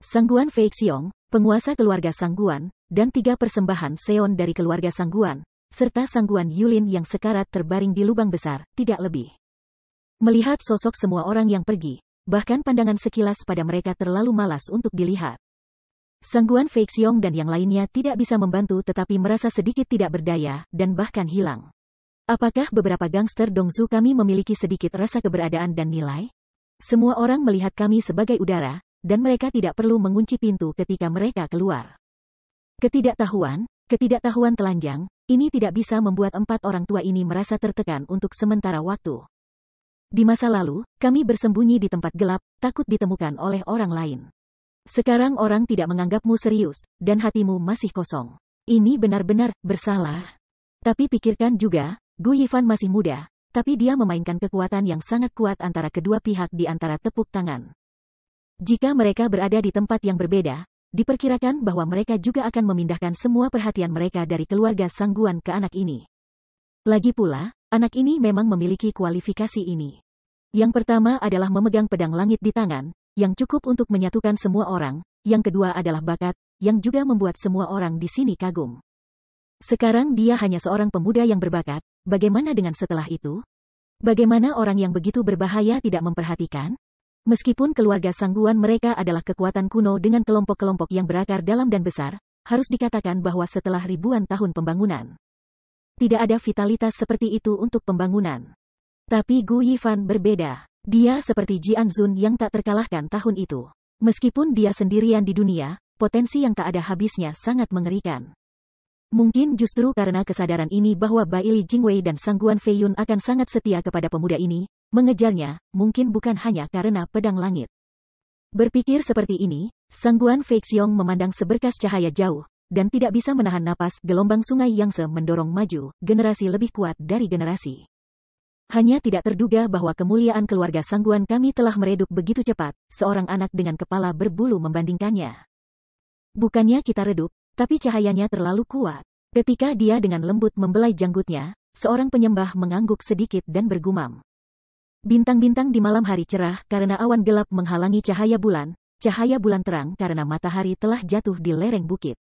Sangguan Fei Xiong, penguasa keluarga Sangguan, dan 3 persembahan Seon dari keluarga Sangguan, serta Sangguan Yulin yang sekarat terbaring di lubang besar, tidak lebih. Melihat sosok semua orang yang pergi, bahkan pandangan sekilas pada mereka terlalu malas untuk dilihat. Sangguan Fei Xiong dan yang lainnya tidak bisa membantu tetapi merasa sedikit tidak berdaya, dan bahkan hilang. Apakah beberapa gangster Dongzu kami memiliki sedikit rasa keberadaan dan nilai? Semua orang melihat kami sebagai udara, dan mereka tidak perlu mengunci pintu ketika mereka keluar. Ketidaktahuan telanjang, ini tidak bisa membuat 4 orang tua ini merasa tertekan untuk sementara waktu. Di masa lalu, kami bersembunyi di tempat gelap, takut ditemukan oleh orang lain. Sekarang orang tidak menganggapmu serius, dan hatimu masih kosong. Ini benar-benar bersalah. Tapi pikirkan juga, Gu Yifan masih muda, tapi dia memainkan kekuatan yang sangat kuat antara kedua pihak di antara tepuk tangan. Jika mereka berada di tempat yang berbeda, diperkirakan bahwa mereka juga akan memindahkan semua perhatian mereka dari keluarga Sangguan ke anak ini. Lagi pula, anak ini memang memiliki kualifikasi ini. Yang pertama adalah memegang pedang langit di tangan, yang cukup untuk menyatukan semua orang, yang kedua adalah bakat, yang juga membuat semua orang di sini kagum. Sekarang dia hanya seorang pemuda yang berbakat, bagaimana dengan setelah itu? Bagaimana orang yang begitu berbahaya tidak memperhatikan? Meskipun keluarga Sangguan mereka adalah kekuatan kuno dengan kelompok-kelompok yang berakar dalam dan besar, harus dikatakan bahwa setelah ribuan tahun pembangunan, tidak ada vitalitas seperti itu untuk pembangunan. Tapi Gu Yifan berbeda. Dia seperti Jian Zun yang tak terkalahkan tahun itu. Meskipun dia sendirian di dunia, potensi yang tak ada habisnya sangat mengerikan. Mungkin justru karena kesadaran ini bahwa Baili Jingwei dan Sangguan Fei Yun akan sangat setia kepada pemuda ini, mengejarnya, mungkin bukan hanya karena pedang langit. Berpikir seperti ini, Sangguan Fei Xiong memandang seberkas cahaya jauh, dan tidak bisa menahan napas. Gelombang sungai Yangtze mendorong maju, generasi lebih kuat dari generasi. Hanya tidak terduga bahwa kemuliaan keluarga Sangguan kami telah meredup begitu cepat, seorang anak dengan kepala berbulu membandingkannya. Bukannya kita redup, tapi cahayanya terlalu kuat. Ketika dia dengan lembut membelai janggutnya, seorang penyembah mengangguk sedikit dan bergumam. Bintang-bintang di malam hari cerah karena awan gelap menghalangi cahaya bulan terang karena matahari telah jatuh di lereng bukit.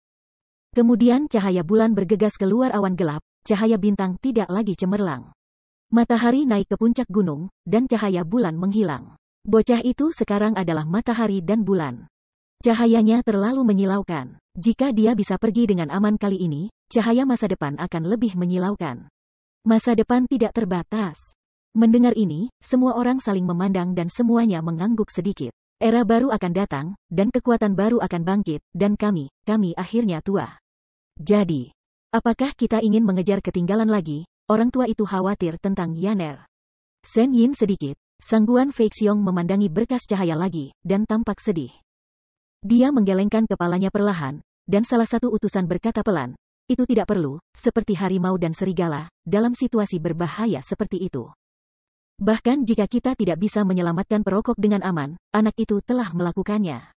Kemudian cahaya bulan bergegas keluar awan gelap, cahaya bintang tidak lagi cemerlang. Matahari naik ke puncak gunung, dan cahaya bulan menghilang. Bocah itu sekarang adalah matahari dan bulan. Cahayanya terlalu menyilaukan. Jika dia bisa pergi dengan aman kali ini, cahaya masa depan akan lebih menyilaukan. Masa depan tidak terbatas. Mendengar ini, semua orang saling memandang dan semuanya mengangguk sedikit. Era baru akan datang, dan kekuatan baru akan bangkit, dan kami akhirnya tua. Jadi, apakah kita ingin mengejar ketinggalan lagi? Orang tua itu khawatir tentang Yaner. Sen Yin sedikit, Sangguan Feixiong memandangi berkas cahaya lagi, dan tampak sedih. Dia menggelengkan kepalanya perlahan, dan salah satu utusan berkata pelan, itu tidak perlu, seperti harimau dan serigala, dalam situasi berbahaya seperti itu. Bahkan jika kita tidak bisa menyelamatkan perokok dengan aman, anak itu telah melakukannya.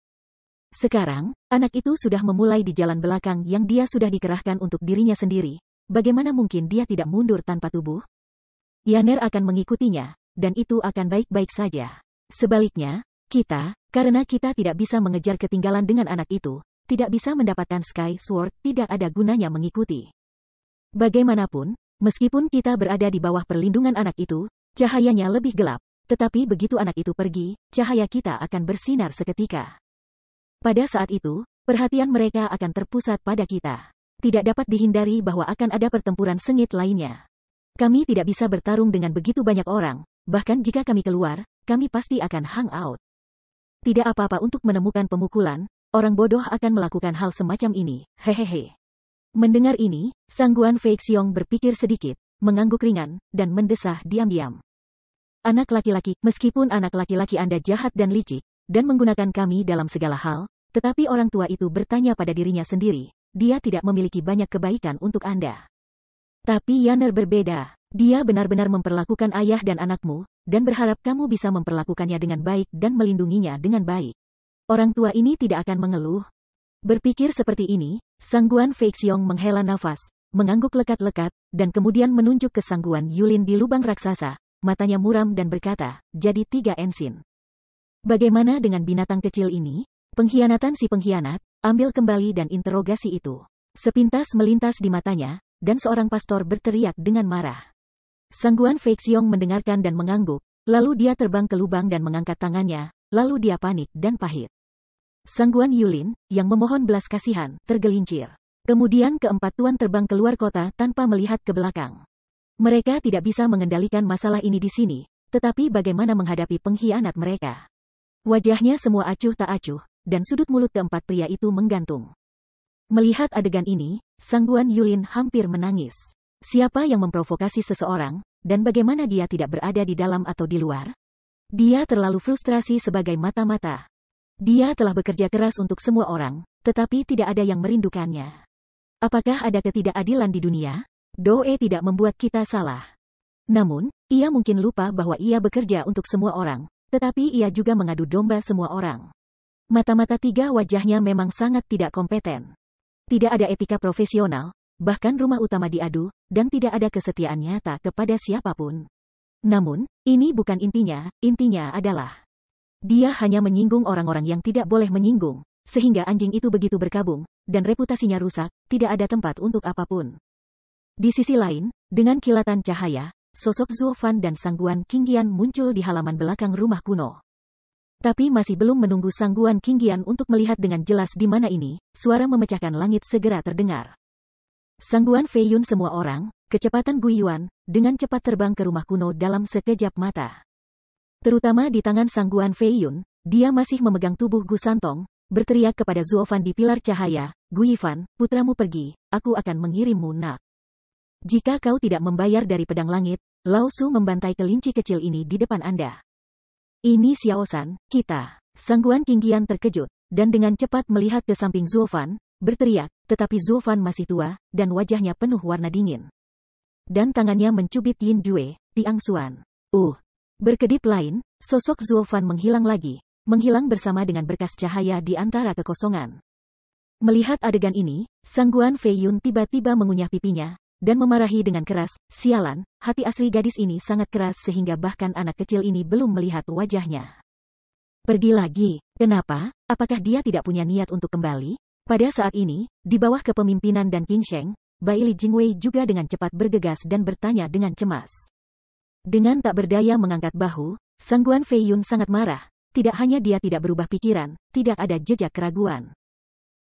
Sekarang, anak itu sudah memulai di jalan belakang yang dia sudah dikerahkan untuk dirinya sendiri. Bagaimana mungkin dia tidak mundur tanpa tubuh? Yaner akan mengikutinya, dan itu akan baik-baik saja. Sebaliknya, karena kita tidak bisa mengejar ketinggalan dengan anak itu, tidak bisa mendapatkan Sky Sword, tidak ada gunanya mengikuti. Bagaimanapun, meskipun kita berada di bawah perlindungan anak itu, cahayanya lebih gelap, tetapi begitu anak itu pergi, cahaya kita akan bersinar seketika. Pada saat itu, perhatian mereka akan terpusat pada kita. Tidak dapat dihindari bahwa akan ada pertempuran sengit lainnya. Kami tidak bisa bertarung dengan begitu banyak orang, bahkan jika kami keluar, kami pasti akan hang out. Tidak apa-apa untuk menemukan pemukulan, orang bodoh akan melakukan hal semacam ini, hehehe. Mendengar ini, Sangguan Feixiong berpikir sedikit, mengangguk ringan, dan mendesah diam-diam. Anak laki-laki, meskipun anak laki-laki Anda jahat dan licik, dan menggunakan kami dalam segala hal, tetapi orang tua itu bertanya pada dirinya sendiri, dia tidak memiliki banyak kebaikan untuk Anda. Tapi Yaner berbeda, dia benar-benar memperlakukan ayah dan anakmu, dan berharap kamu bisa memperlakukannya dengan baik dan melindunginya dengan baik. Orang tua ini tidak akan mengeluh. Berpikir seperti ini, Sangguan Feixiong menghela nafas, mengangguk lekat-lekat, dan kemudian menunjuk ke Sangguan Yulin di lubang raksasa, matanya muram dan berkata, jadi 3 ensin. Bagaimana dengan binatang kecil ini? Pengkhianatan si pengkhianat, ambil kembali dan interogasi itu. Sepintas melintas di matanya, dan seorang pastor berteriak dengan marah. Sangguan Feixiong mendengarkan dan mengangguk, lalu dia terbang ke lubang dan mengangkat tangannya, lalu dia panik dan pahit. Sangguan Yulin, yang memohon belas kasihan, tergelincir. Kemudian keempat tuan terbang keluar kota tanpa melihat ke belakang. Mereka tidak bisa mengendalikan masalah ini di sini, tetapi bagaimana menghadapi pengkhianat mereka? Wajahnya semua acuh tak acuh, dan sudut mulut keempat pria itu menggantung. Melihat adegan ini, Sangguan Yulin hampir menangis. Siapa yang memprovokasi seseorang, dan bagaimana dia tidak berada di dalam atau di luar? Dia terlalu frustrasi sebagai mata-mata. Dia telah bekerja keras untuk semua orang, tetapi tidak ada yang merindukannya. Apakah ada ketidakadilan di dunia? Doe tidak membuat kita salah. Namun, ia mungkin lupa bahwa ia bekerja untuk semua orang, tetapi ia juga mengadu domba semua orang. Mata-mata 3 wajahnya memang sangat tidak kompeten. Tidak ada etika profesional, bahkan rumah utama diadu, dan tidak ada kesetiaan nyata kepada siapapun. Namun, ini bukan intinya adalah dia hanya menyinggung orang-orang yang tidak boleh menyinggung, sehingga anjing itu begitu berkabung, dan reputasinya rusak, tidak ada tempat untuk apapun. Di sisi lain, dengan kilatan cahaya, sosok Zuo Fan dan Sangguan Qingyan muncul di halaman belakang rumah kuno. Tapi masih belum menunggu Sangguan Qingyan untuk melihat dengan jelas di mana ini, suara memecahkan langit segera terdengar. Sangguan Feiyun semua orang, kecepatan Guiyuan, dengan cepat terbang ke rumah kuno dalam sekejap mata. Terutama di tangan Sangguan Feiyun, dia masih memegang tubuh Gu Santong, berteriak kepada Zuo Fan di pilar cahaya, Guiyuan, putramu pergi, aku akan mengirimmu nak. Jika kau tidak membayar dari pedang langit, Lao Su membantai kelinci kecil ini di depan Anda. Ini Xiaosan, kita. Sangguan Qingyan terkejut, dan dengan cepat melihat ke samping Zuo Fan, berteriak, tetapi Zuo Fan masih tua, dan wajahnya penuh warna dingin. Dan tangannya mencubit Yin Jue, Tiang Xuan. Berkedip lain, sosok Zuo Fan menghilang lagi, menghilang bersama dengan berkas cahaya di antara kekosongan. Melihat adegan ini, Sangguan Feiyun tiba-tiba mengunyah pipinya, dan memarahi dengan keras, sialan, hati asli gadis ini sangat keras sehingga bahkan anak kecil ini belum melihat wajahnya. Pergi lagi, kenapa? Apakah dia tidak punya niat untuk kembali? Pada saat ini, di bawah kepemimpinan Dan Qingsheng, Bai Li Jingwei juga dengan cepat bergegas dan bertanya dengan cemas. Dengan tak berdaya mengangkat bahu, Sangguan Feiyun sangat marah, tidak hanya dia tidak berubah pikiran, tidak ada jejak keraguan.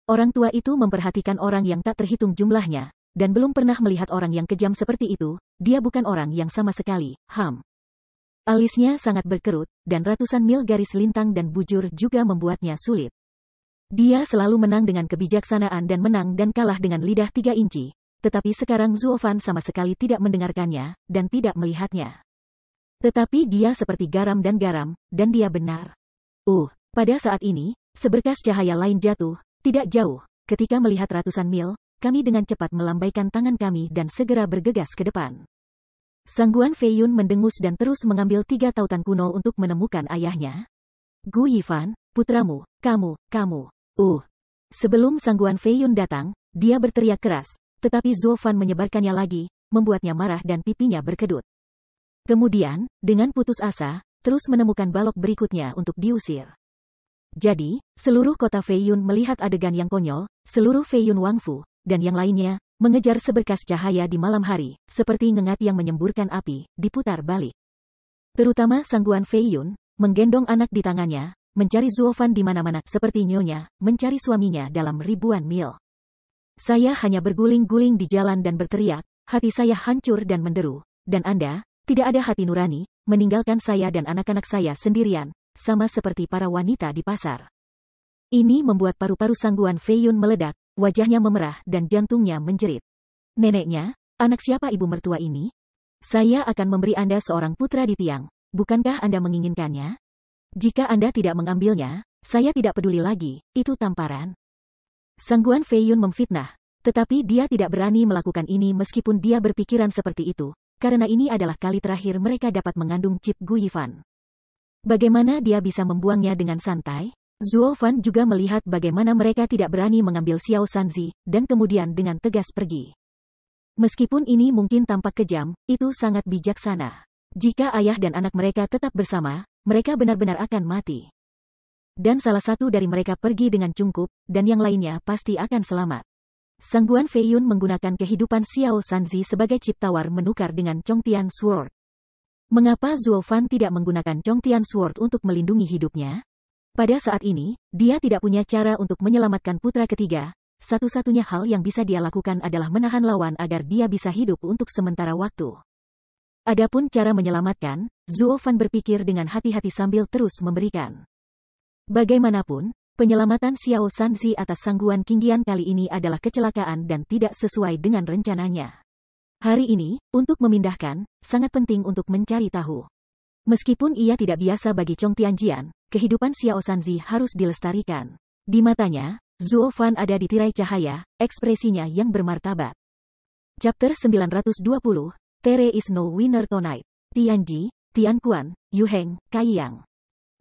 Orang tua itu memperhatikan orang yang tak terhitung jumlahnya, dan belum pernah melihat orang yang kejam seperti itu. Dia bukan orang yang sama sekali. Alisnya sangat berkerut, dan ratusan mil garis lintang dan bujur juga membuatnya sulit. Dia selalu menang dengan kebijaksanaan dan menang dan kalah dengan lidah 3 inci. Tetapi sekarang Zuo Fan sama sekali tidak mendengarkannya, dan tidak melihatnya. Tetapi dia seperti garam, dan dia benar. Pada saat ini, seberkas cahaya lain jatuh, tidak jauh. Ketika melihat ratusan mil, kami dengan cepat melambaikan tangan kami dan segera bergegas ke depan. Sangguan Fei Yun mendengus dan terus mengambil 3 tautan kuno untuk menemukan ayahnya. Gu Yifan, putramu, kamu. Sebelum Sangguan Fei Yun datang, dia berteriak keras, tetapi Zuo Fan menyebarkannya lagi, membuatnya marah dan pipinya berkedut. Kemudian, dengan putus asa, terus menemukan balok berikutnya untuk diusir. Jadi, seluruh kota Fei Yun melihat adegan yang konyol, seluruh Fei Yun Wangfu, dan yang lainnya, mengejar seberkas cahaya di malam hari, seperti ngengat yang menyemburkan api, diputar balik. Terutama Sangguan Fei Yun, menggendong anak di tangannya, mencari Zuo Fan di mana-mana, seperti nyonya, mencari suaminya dalam ribuan mil. Saya hanya berguling-guling di jalan dan berteriak, hati saya hancur dan menderu, dan Anda, tidak ada hati nurani, meninggalkan saya dan anak-anak saya sendirian, sama seperti para wanita di pasar. Ini membuat paru-paru Sangguan Fei Yun meledak, wajahnya memerah dan jantungnya menjerit. Neneknya, anak siapa ibu mertua ini? Saya akan memberi Anda seorang putra di tiang, bukankah Anda menginginkannya? Jika Anda tidak mengambilnya, saya tidak peduli lagi, itu tamparan. Sangguan Fei Yun memfitnah, tetapi dia tidak berani melakukan ini meskipun dia berpikiran seperti itu, karena ini adalah kali terakhir mereka dapat mengandung chip Gu Yifan. Bagaimana dia bisa membuangnya dengan santai? Zuo Fan juga melihat bagaimana mereka tidak berani mengambil Xiao Sanzi, dan kemudian dengan tegas pergi. Meskipun ini mungkin tampak kejam, itu sangat bijaksana. Jika ayah dan anak mereka tetap bersama, mereka benar-benar akan mati. Dan salah satu dari mereka pergi dengan cungkup, dan yang lainnya pasti akan selamat. Sangguan Fei Yun menggunakan kehidupan Xiao Sanzi sebagai chip tawar menukar dengan Chongtian Sword. Mengapa Zuo Fan tidak menggunakan Chongtian Sword untuk melindungi hidupnya? Pada saat ini, dia tidak punya cara untuk menyelamatkan putra ketiga. Satu-satunya hal yang bisa dia lakukan adalah menahan lawan agar dia bisa hidup untuk sementara waktu. Adapun cara menyelamatkan, Zuo Fan berpikir dengan hati-hati sambil terus memberikan. Bagaimanapun, penyelamatan Xiao Sanzi atas Sangguan Qingyan kali ini adalah kecelakaan dan tidak sesuai dengan rencananya. Hari ini, untuk memindahkan, sangat penting untuk mencari tahu. Meskipun ia tidak biasa bagi Chong Tianjian, kehidupan Xiao Sanzi harus dilestarikan. Di matanya, Zuo Fan ada di tirai cahaya, ekspresinya yang bermartabat. Chapter 920, There is no winner tonight. Tianji, Tianquan, Yuheng, Kaiyang.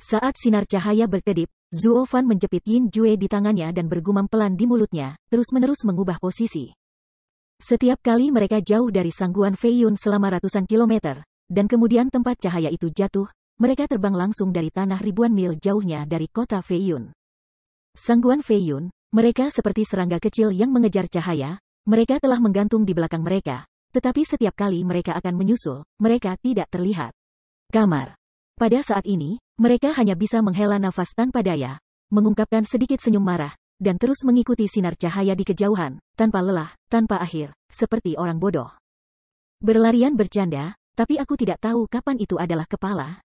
Saat sinar cahaya berkedip, Zuo Fan menjepit Yin Jue di tangannya dan bergumam pelan di mulutnya, terus-menerus mengubah posisi. Setiap kali mereka jauh dari Sangguan Fei Yun selama ratusan kilometer, dan kemudian tempat cahaya itu jatuh, mereka terbang langsung dari tanah ribuan mil jauhnya dari kota Fei Yun. Sangguan Fei Yun, mereka seperti serangga kecil yang mengejar cahaya, mereka telah menggantung di belakang mereka, tetapi setiap kali mereka akan menyusul, mereka tidak terlihat. Kamar. Pada saat ini, mereka hanya bisa menghela nafas tanpa daya, mengungkapkan sedikit senyum marah, dan terus mengikuti sinar cahaya di kejauhan, tanpa lelah, tanpa akhir, seperti orang bodoh. Berlarian bercanda, tapi aku tidak tahu kapan itu adalah kepala.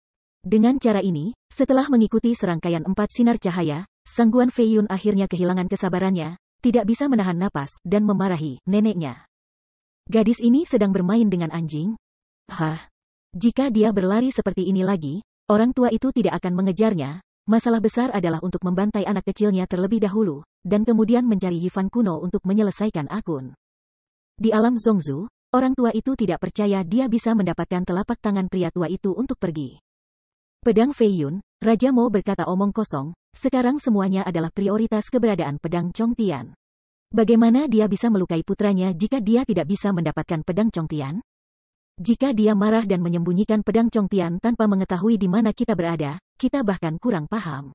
Dengan cara ini, setelah mengikuti serangkaian 4 sinar cahaya, Sangguan Fei Yun akhirnya kehilangan kesabarannya, tidak bisa menahan napas, dan memarahi neneknya. Gadis ini sedang bermain dengan anjing? Jika dia berlari seperti ini lagi, orang tua itu tidak akan mengejarnya. Masalah besar adalah untuk membantai anak kecilnya terlebih dahulu, dan kemudian mencari Yifan kuno untuk menyelesaikan akun. Di alam Zhongzhou, orang tua itu tidak percaya dia bisa mendapatkan telapak tangan pria tua itu untuk pergi. Pedang Fei Yun, Raja Mo berkata omong kosong, sekarang semuanya adalah prioritas keberadaan pedang Chongtian. Bagaimana dia bisa melukai putranya jika dia tidak bisa mendapatkan pedang Chongtian? Jika dia marah dan menyembunyikan pedang Chongtian tanpa mengetahui di mana kita berada, kita bahkan kurang paham.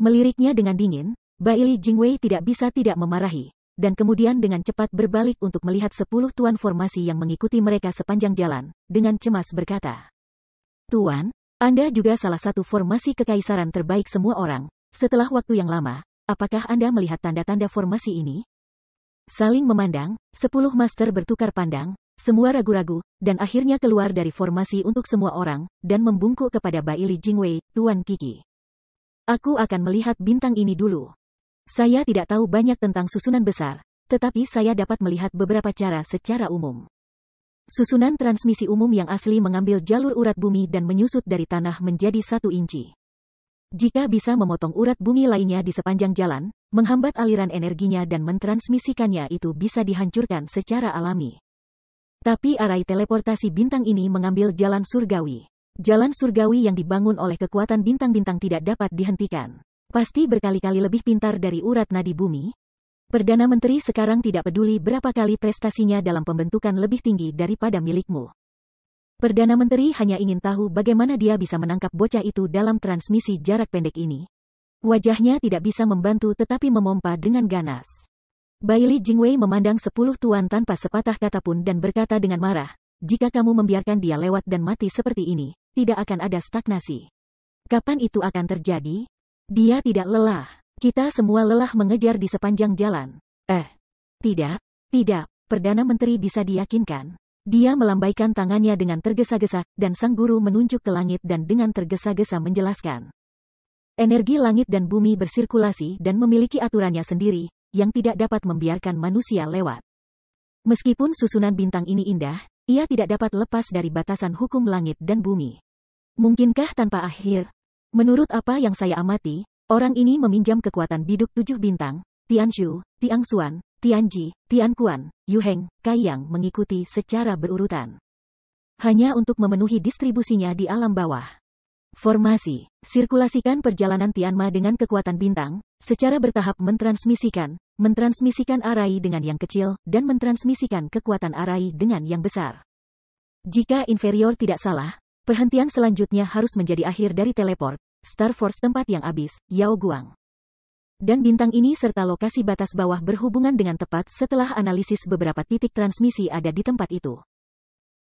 Meliriknya dengan dingin, Baili Jingwei tidak bisa tidak memarahi, dan kemudian dengan cepat berbalik untuk melihat 10 tuan formasi yang mengikuti mereka sepanjang jalan, dengan cemas berkata, "Tuan, Anda juga salah satu formasi kekaisaran terbaik semua orang, setelah waktu yang lama, apakah Anda melihat tanda-tanda formasi ini?" Saling memandang, 10 master bertukar pandang, semua ragu-ragu, dan akhirnya keluar dari formasi untuk semua orang, dan membungkuk kepada Baili Jingwei, Tuan Qi. Aku akan melihat bintang ini dulu. Saya tidak tahu banyak tentang susunan besar, tetapi saya dapat melihat beberapa cara secara umum. Susunan transmisi umum yang asli mengambil jalur urat bumi dan menyusut dari tanah menjadi 1 inci. Jika bisa memotong urat bumi lainnya di sepanjang jalan, menghambat aliran energinya dan mentransmisikannya itu bisa dihancurkan secara alami. Tapi arai teleportasi bintang ini mengambil jalan surgawi. Jalan surgawi yang dibangun oleh kekuatan bintang-bintang tidak dapat dihentikan. Pasti berkali-kali lebih pintar dari urat nadi bumi. Perdana Menteri sekarang tidak peduli berapa kali prestasinya dalam pembentukan lebih tinggi daripada milikmu. Perdana Menteri hanya ingin tahu bagaimana dia bisa menangkap bocah itu dalam transmisi jarak pendek ini. Wajahnya tidak bisa membantu tetapi memompa dengan ganas. Baili Jingwei memandang 10 tuan tanpa sepatah kata pun dan berkata dengan marah, jika kamu membiarkan dia lewat dan mati seperti ini, tidak akan ada stagnasi. Kapan itu akan terjadi? Dia tidak lelah. Kita semua lelah mengejar di sepanjang jalan. Tidak, Perdana Menteri bisa diyakinkan. Dia melambaikan tangannya dengan tergesa-gesa, dan sang guru menunjuk ke langit dan dengan tergesa-gesa menjelaskan. Energi langit dan bumi bersirkulasi dan memiliki aturannya sendiri, yang tidak dapat membiarkan manusia lewat. Meskipun susunan bintang ini indah, ia tidak dapat lepas dari batasan hukum langit dan bumi. Mungkinkah tanpa akhir? Menurut apa yang saya amati, orang ini meminjam kekuatan biduk 7 bintang, Tianshu, Tiangxuan, Tianji, Tianquan, Yuheng, Kaiyang mengikuti secara berurutan. Hanya untuk memenuhi distribusinya di alam bawah. Formasi, sirkulasikan perjalanan Tianma dengan kekuatan bintang, secara bertahap mentransmisikan arai dengan yang kecil, dan mentransmisikan kekuatan arai dengan yang besar. Jika inferior tidak salah, perhentian selanjutnya harus menjadi akhir dari teleport, Star Force tempat yang abis, Yao Guang. Dan bintang ini serta lokasi batas bawah berhubungan dengan tepat setelah analisis beberapa titik transmisi ada di tempat itu.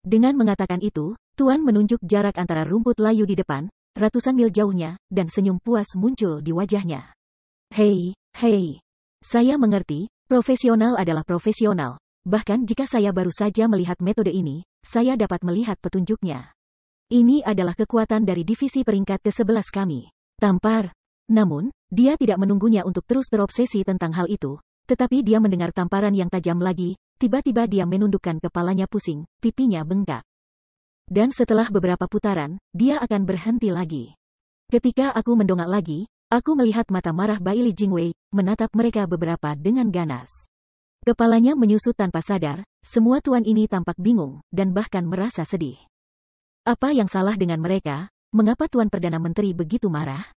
Dengan mengatakan itu, Tuan menunjuk jarak antara rumput layu di depan, ratusan mil jauhnya, dan senyum puas muncul di wajahnya. Hei. Saya mengerti, profesional adalah profesional. Bahkan jika saya baru saja melihat metode ini, saya dapat melihat petunjuknya. Ini adalah kekuatan dari divisi peringkat ke-11 kami. Tampar. Namun, dia tidak menunggunya untuk terus terobsesi tentang hal itu, tetapi dia mendengar tamparan yang tajam lagi, tiba-tiba dia menundukkan kepalanya pusing, pipinya bengkak. Dan setelah beberapa putaran, dia akan berhenti lagi. Ketika aku mendongak lagi, aku melihat mata marah Baili Jingwei, menatap mereka beberapa dengan ganas. Kepalanya menyusut tanpa sadar, semua tuan ini tampak bingung, dan bahkan merasa sedih. Apa yang salah dengan mereka? Mengapa Tuan Perdana Menteri begitu marah?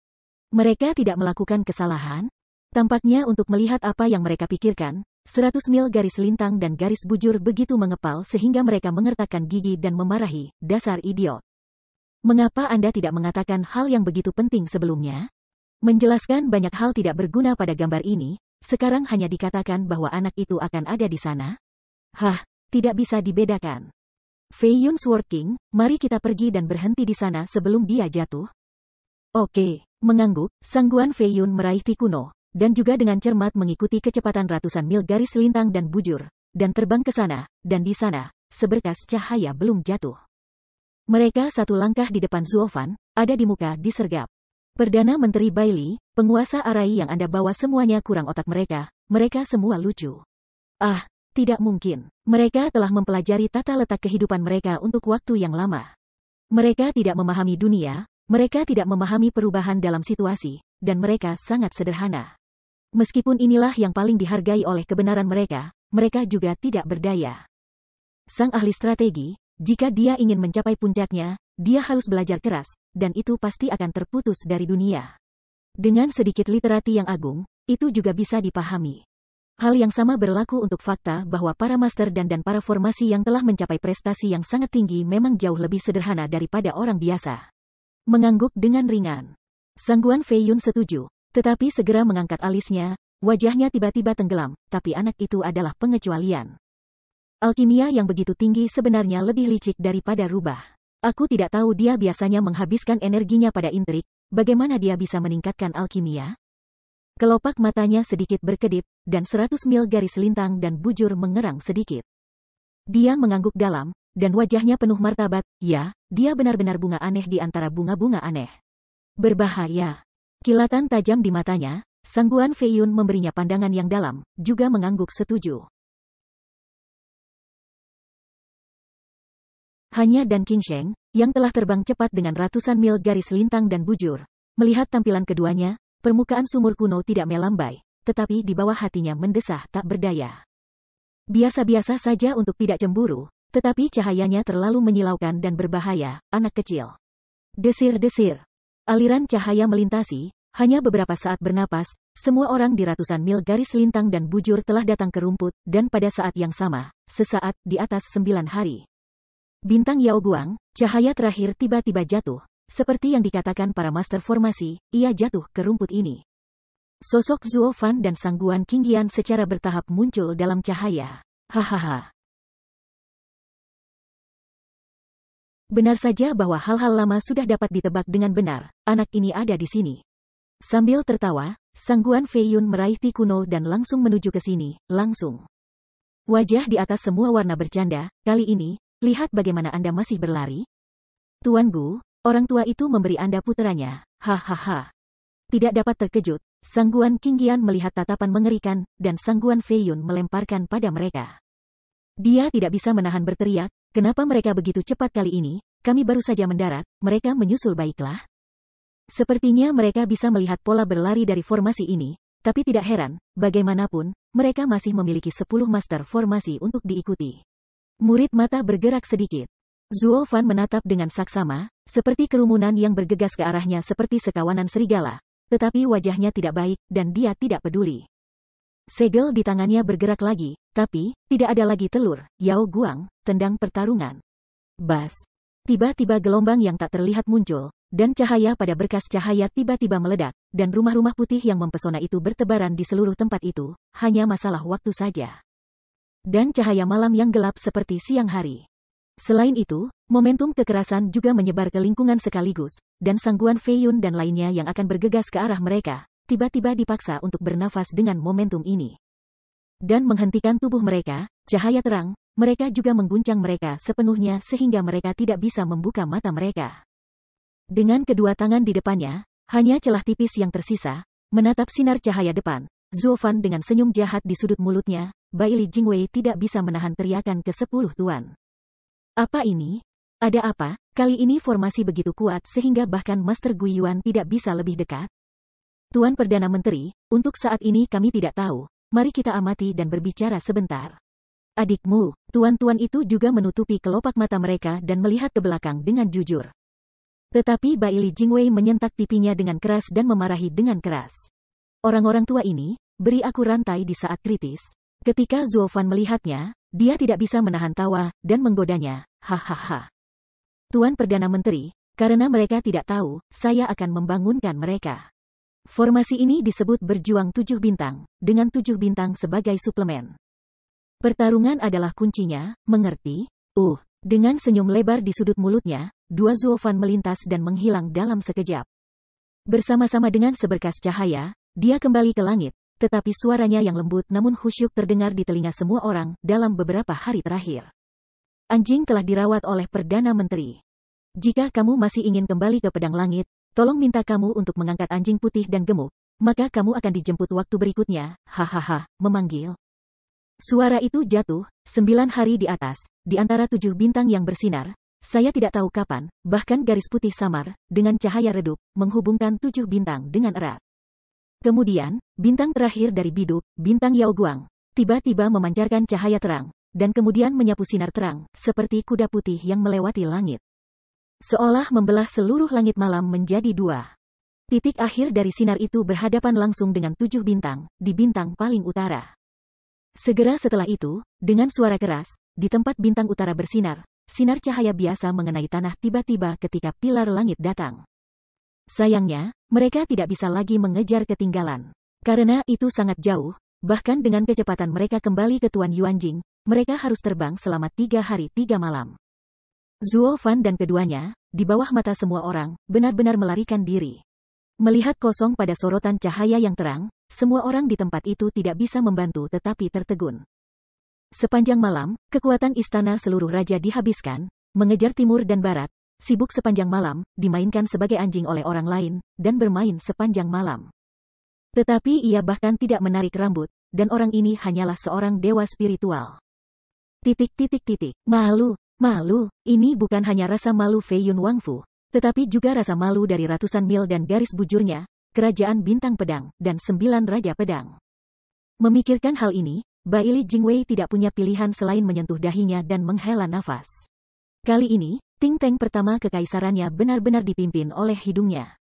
Mereka tidak melakukan kesalahan? Tampaknya untuk melihat apa yang mereka pikirkan, 100 mil garis lintang dan garis bujur begitu mengepal sehingga mereka mengertakkan gigi dan memarahi, dasar idiot. Mengapa Anda tidak mengatakan hal yang begitu penting sebelumnya? Menjelaskan banyak hal tidak berguna pada gambar ini, sekarang hanya dikatakan bahwa anak itu akan ada di sana? Tidak bisa dibedakan. Fei Yun Sword King, mari kita pergi dan berhenti di sana sebelum dia jatuh. Oke, mengangguk, Sangguan Fei Yun meraih Ti kuno, dan juga dengan cermat mengikuti kecepatan ratusan mil garis lintang dan bujur, dan terbang ke sana, dan di sana, seberkas cahaya belum jatuh. Mereka satu langkah di depan Zuofan, ada di muka disergap. Perdana Menteri Baili, penguasa arai yang Anda bawa semuanya kurang otak mereka semua lucu. Tidak mungkin. Mereka telah mempelajari tata letak kehidupan mereka untuk waktu yang lama. Mereka tidak memahami dunia, mereka tidak memahami perubahan dalam situasi, dan mereka sangat sederhana. Meskipun inilah yang paling dihargai oleh kebenaran mereka juga tidak berdaya. Sang ahli strategi, jika dia ingin mencapai puncaknya, dia harus belajar keras, dan itu pasti akan terputus dari dunia. Dengan sedikit literati yang agung, itu juga bisa dipahami. Hal yang sama berlaku untuk fakta bahwa para master dan para formasi yang telah mencapai prestasi yang sangat tinggi memang jauh lebih sederhana daripada orang biasa. Mengangguk dengan ringan. Sangguan Fei Yun setuju, tetapi segera mengangkat alisnya, wajahnya tiba-tiba tenggelam, tapi anak itu adalah pengecualian. Alkimia yang begitu tinggi sebenarnya lebih licik daripada rubah. Aku tidak tahu dia biasanya menghabiskan energinya pada intrik, bagaimana dia bisa meningkatkan alkimia? Kelopak matanya sedikit berkedip, dan 100 mil garis lintang dan bujur mengerang sedikit. Dia mengangguk dalam, dan wajahnya penuh martabat. Ya, dia benar-benar bunga aneh di antara bunga-bunga aneh. Berbahaya. Kilatan tajam di matanya, Sangguan Feiyun memberinya pandangan yang dalam, juga mengangguk setuju. Hanya dan Qing Sheng, yang telah terbang cepat dengan ratusan mil garis lintang dan bujur, melihat tampilan keduanya, permukaan sumur kuno tidak melambai, tetapi di bawah hatinya mendesah tak berdaya. Biasa-biasa saja untuk tidak cemburu, tetapi cahayanya terlalu menyilaukan dan berbahaya, anak kecil. Desir-desir. Aliran cahaya melintasi, hanya beberapa saat bernapas, semua orang di ratusan mil garis lintang dan bujur telah datang ke rumput, dan pada saat yang sama, sesaat di atas 9 hari. Bintang Yao Guang, cahaya terakhir tiba-tiba jatuh, seperti yang dikatakan para master formasi, ia jatuh ke rumput ini. Sosok Zuo Fan dan Sangguan Qingyan secara bertahap muncul dalam cahaya. Hahaha. Benar saja bahwa hal-hal lama sudah dapat ditebak dengan benar, anak ini ada di sini. Sambil tertawa, Sangguan Feiyun meraih Ti kuno dan langsung menuju ke sini, langsung. Wajah di atas semua warna bercanda, kali ini, lihat bagaimana Anda masih berlari. Tuan Gu, orang tua itu memberi Anda puteranya, hahaha. Tidak dapat terkejut, Sangguan Qingyan melihat tatapan mengerikan, dan Sangguan Feiyun melemparkan pada mereka. Dia tidak bisa menahan berteriak, kenapa mereka begitu cepat kali ini, kami baru saja mendarat, mereka menyusul baiklah. Sepertinya mereka bisa melihat pola berlari dari formasi ini, tapi tidak heran, bagaimanapun, mereka masih memiliki 10 master formasi untuk diikuti. Murid mata bergerak sedikit. Zuo Fan menatap dengan saksama, seperti kerumunan yang bergegas ke arahnya seperti sekawanan serigala, tetapi wajahnya tidak baik, dan dia tidak peduli. Segel di tangannya bergerak lagi, tapi, tidak ada lagi telur. Yao Guang, tendang pertarungan. Bas. Tiba-tiba gelombang yang tak terlihat muncul, dan cahaya pada berkas cahaya tiba-tiba meledak, dan rumah-rumah putih yang mempesona itu bertebaran di seluruh tempat itu, hanya masalah waktu saja. Dan cahaya malam yang gelap seperti siang hari. Selain itu, momentum kekerasan juga menyebar ke lingkungan sekaligus, dan Sangguan Feiyun dan lainnya yang akan bergegas ke arah mereka, tiba-tiba dipaksa untuk bernafas dengan momentum ini. Dan menghentikan tubuh mereka, cahaya terang, mereka juga mengguncang mereka sepenuhnya sehingga mereka tidak bisa membuka mata mereka. Dengan kedua tangan di depannya, hanya celah tipis yang tersisa, menatap sinar cahaya depan, Zuo Fan dengan senyum jahat di sudut mulutnya, Bai Li Jingwei tidak bisa menahan teriakan ke-10 tuan. Apa ini? Ada apa? Kali ini formasi begitu kuat sehingga bahkan Master Gui Yuan tidak bisa lebih dekat? Tuan Perdana Menteri, untuk saat ini kami tidak tahu. Mari kita amati dan berbicara sebentar. Adikmu, tuan-tuan itu juga menutupi kelopak mata mereka dan melihat ke belakang dengan jujur. Tetapi Bai Li Jingwei menyentak pipinya dengan keras dan memarahi dengan keras. Orang-orang tua ini, beri aku rantai di saat kritis. Ketika Zuo Fan melihatnya, dia tidak bisa menahan tawa, dan menggodanya, hahaha. Tuan Perdana Menteri, karena mereka tidak tahu, saya akan membangunkan mereka. Formasi ini disebut berjuang 7 bintang, dengan 7 bintang sebagai suplemen. Pertarungan adalah kuncinya, mengerti? Dengan senyum lebar di sudut mulutnya, dua Zuo Fan melintas dan menghilang dalam sekejap. Bersama-sama dengan seberkas cahaya, dia kembali ke langit. Tetapi suaranya yang lembut namun khusyuk terdengar di telinga semua orang dalam beberapa hari terakhir. Anjing telah dirawat oleh Perdana Menteri. Jika kamu masih ingin kembali ke pedang langit, tolong minta kamu untuk mengangkat anjing putih dan gemuk, maka kamu akan dijemput waktu berikutnya, hahaha, memanggil. Suara itu jatuh, 9 hari di atas, di antara 7 bintang yang bersinar, saya tidak tahu kapan, bahkan garis putih samar, dengan cahaya redup, menghubungkan 7 bintang dengan erat. Kemudian, bintang terakhir dari biduk, bintang Yao Guang, tiba-tiba memancarkan cahaya terang, dan kemudian menyapu sinar terang, seperti kuda putih yang melewati langit. Seolah membelah seluruh langit malam menjadi 2. Titik akhir dari sinar itu berhadapan langsung dengan 7 bintang, di bintang paling utara. Segera setelah itu, dengan suara keras, di tempat bintang utara bersinar, sinar cahaya biasa mengenai tanah tiba-tiba ketika pilar langit datang. Sayangnya, mereka tidak bisa lagi mengejar ketinggalan. Karena itu sangat jauh, bahkan dengan kecepatan mereka kembali ke Tuan Yuanjing, mereka harus terbang selama 3 hari 3 malam. Zuo Fan dan keduanya, di bawah mata semua orang, benar-benar melarikan diri. Melihat kosong pada sorotan cahaya yang terang, semua orang di tempat itu tidak bisa membantu tetapi tertegun. Sepanjang malam, kekuatan istana seluruh raja dihabiskan, mengejar timur dan barat, sibuk sepanjang malam, dimainkan sebagai anjing oleh orang lain, dan bermain sepanjang malam. Tetapi ia bahkan tidak menarik rambut, dan orang ini hanyalah seorang dewa spiritual. Malu, malu, ini bukan hanya rasa malu Fei Yun Wangfu, tetapi juga rasa malu dari ratusan mil dan garis bujurnya, kerajaan bintang pedang, dan 9 raja pedang. Memikirkan hal ini, Baili Jingwei tidak punya pilihan selain menyentuh dahinya dan menghela nafas. Kali ini, ting-teng pertama kekaisarannya benar-benar dipimpin oleh hidungnya.